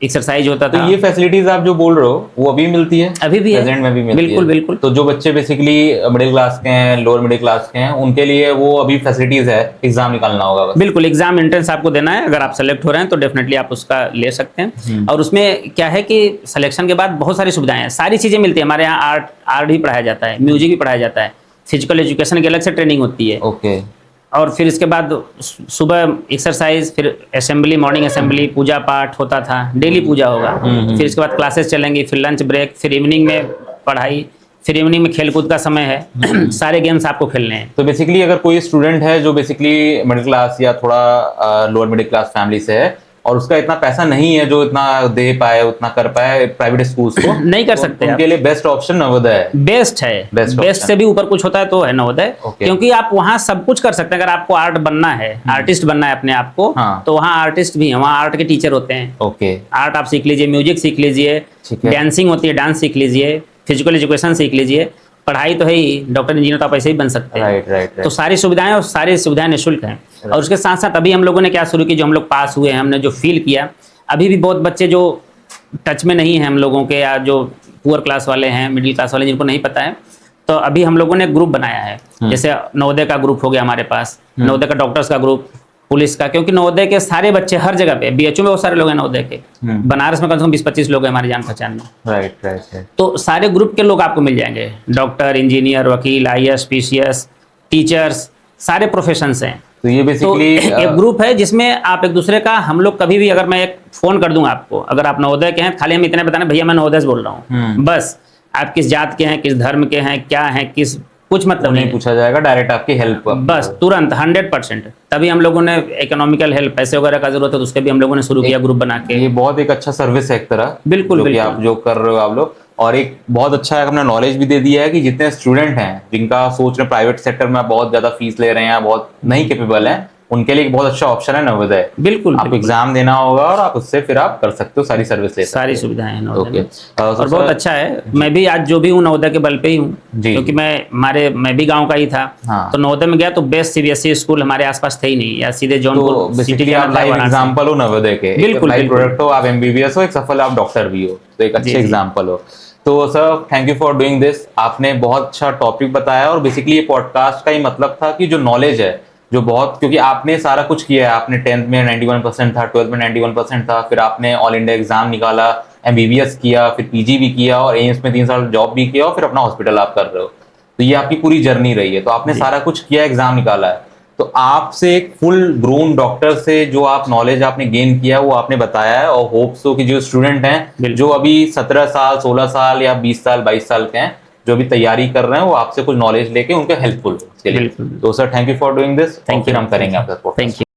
एक्सरसाइज होता था।
तो ये फैसिलिटीज आप जो बोल रहे हो वो अभी मिलती है?
अभी भी है,
प्रेजेंट में भी मिलती
बिल्कुल
है?
बिल्कुल।
तो जो बच्चे बेसिकली मिडिल क्लास के हैं, लोअर मिडिल क्लास के हैं, उनके लिए वो अभी फैसिलिटीज है, एग्जाम निकालना होगा बस?
बिल्कुल, एग्जाम एंट्रेंस आपको देना है। अगर आप सेलेक्ट हो रहे हैं तो डेफिनेटली आप उसका ले सकते हैं। और उसमें क्या है कि सिलेक्शन के बाद बहुत सारी सुविधाएं हैं, सारी चीज़ें मिलती है। हमारे यहाँ आर्ट भी पढ़ाया जाता है, म्यूजिक भी पढ़ाया जाता है, फिजिकल एजुकेशन की अलग से ट्रेनिंग होती है।
ओके।
और फिर इसके बाद सुबह एक्सरसाइज, फिर असेंबली, मॉर्निंग असेंबली, पूजा पाठ होता था, डेली पूजा होगा। फिर इसके बाद क्लासेस चलेंगी, फिर लंच ब्रेक, फिर इवनिंग में पढ़ाई, फिर इवनिंग में खेलकूद का समय है। सारे गेम्स आपको खेलने हैं।
तो बेसिकली अगर कोई स्टूडेंट है जो बेसिकली मिडिल क्लास या थोड़ा लोअर मिडिल क्लास फैमिली से है और उसका इतना पैसा नहीं है जो इतना दे पाए, उतना कर पाए प्राइवेट स्कूल्स को,
नहीं कर सकते
उनके लिए बेस्ट ऑप्शन नवोदय है।
बेस्ट है, बेस्ट से भी ऊपर कुछ होता है तो है नवोदय। क्योंकि आप वहाँ सब कुछ कर सकते हैं। अगर आपको आर्ट बनना है, आर्टिस्ट बनना है अपने आप को, तो वहाँ आर्टिस्ट भी हैं, वहाँ आर्ट के टीचर होते हैं।
ओके।
आर्ट आप सीख लीजिए, म्यूजिक सीख लीजिए, डांसिंग होती है, डांस सीख लीजिए, फिजिकल एजुकेशन सीख लीजिए। पढ़ाई तो है ही, डॉक्टर इंजीनियर तो आप ऐसे ही बन सकते हैं।
राइट।
तो सारी सुविधाएं, और सारी सुविधाएं निःशुल्क हैं। और उसके साथ साथ अभी हम लोगों ने क्या शुरू की, जो हम लोग पास हुए हैं, हमने जो फील किया, अभी भी बहुत बच्चे जो टच में नहीं हैं हम लोगों के, या जो पुअर क्लास वाले हैं, मिडिल क्लास वाले, जिनको नहीं पता है, तो अभी हम लोगों ने ग्रुप बनाया है। जैसे नवोदय का ग्रुप हो गया हमारे पास, नवोदय का डॉक्टर्स का ग्रुप, पुलिस का, क्योंकि नवोदय के सारे बच्चे हर जगह पे, बीएचयू में बहुत सारे लोग हैं नवोदय के, बनारस में कम से कम 20-25 लोग हैं हमारे जान पहचान में।
राइट।
तो सारे ग्रुप के लोग आपको मिल जाएंगे, डॉक्टर, इंजीनियर, वकील, IAS, PCS, टीचर्स, सारे प्रोफेशंस हैं।
तो ये बेसिकली
एक ग्रुप है जिसमें आप एक दूसरे का, हम लोग कभी भी, अगर मैं एक फोन कर दूंगा आपको, अगर आप नवोदय के हैं, खाली हम इतने बताना, भैया मैं नवोदय से बोल रहा हूँ, बस। आप किस जात के हैं, किस धर्म के हैं, क्या हैं, किस, कुछ मतलब
नहीं पूछा जाएगा, डायरेक्ट आपकी हेल्प,
बस तुरंत 100%। तभी हम लोगों ने इकोनॉमिकल हेल्प, पैसे वगैरह का जरूरत है तो उसके भी हम लोगों ने शुरू किया ग्रुप बना के।
ये बहुत एक अच्छा सर्विस है एक तरह,
बिल्कुल बिल्कुल,
आप जो कर रहे हो आप लोग। और एक बहुत अच्छा अपना नॉलेज भी दे दिया है कि जितने स्टूडेंट हैं जिनका सोच रहे प्राइवेट सेक्टर में बहुत ज्यादा फीस ले रहे हैं, बहुत नहीं कैपेबल हैं, उनके लिए एक बहुत अच्छा ऑप्शन है नवोदय।
बिल्कुल,
आपको एग्जाम देना होगा और आप उससे फिर आप कर सकते हो, सारी सर्विस ले सकते हो,
सारी सुविधाएं हैं नवोदय में।
और
बहुत अच्छा है। मैं भी आज जो भी हूँ नवोदय के बल पे ही हूँ, क्योंकि मैं भी गांव का ही था। तो नवोदय में गया तो बेस्ट CBSE स्कूल हमारे आसपास थे ही नहीं, या सीधे जौनपुर सिटी
आप लाइव एग्जाम्पल हो नवोदय के,
बिल्कुल
प्रोडक्ट हो, आप MBBS हो, एक सफल आप डॉक्टर भी हो, तो एक अच्छे एग्जाम्पल हो। तो sir thank you for doing this. आपने बहुत अच्छा टॉपिक बताया, और बेसिकली ये पॉडकास्ट का ही मतलब था कि जो नॉलेज है, जो बहुत, क्योंकि आपने सारा कुछ किया है, आपने 10th में 91% था, 12th में 91% था, फिर आपने ऑल इंडिया एग्जाम निकाला, MBBS किया, फिर PG भी किया, और एम्स में 3 साल जॉब भी किया, और फिर अपना हॉस्पिटल आप कर रहे हो। तो ये आपकी पूरी जर्नी रही है। तो आपने सारा कुछ किया, एग्जाम निकाला है, तो आपसे एक फुल ग्रोन डॉक्टर से जो आप नॉलेज आपने गेन किया वो आपने बताया है। और होप्स हो कि जो स्टूडेंट हैं जो अभी 17 साल, 16 साल या 20 साल, 22 साल के हैं, जो भी तैयारी कर रहे हैं, वो आपसे कुछ नॉलेज लेके उनके हेल्पफुल हो उसके लिए। तो sir thank you for doing this. फिर हम करेंगे आपका सपोर्ट।
Thank you.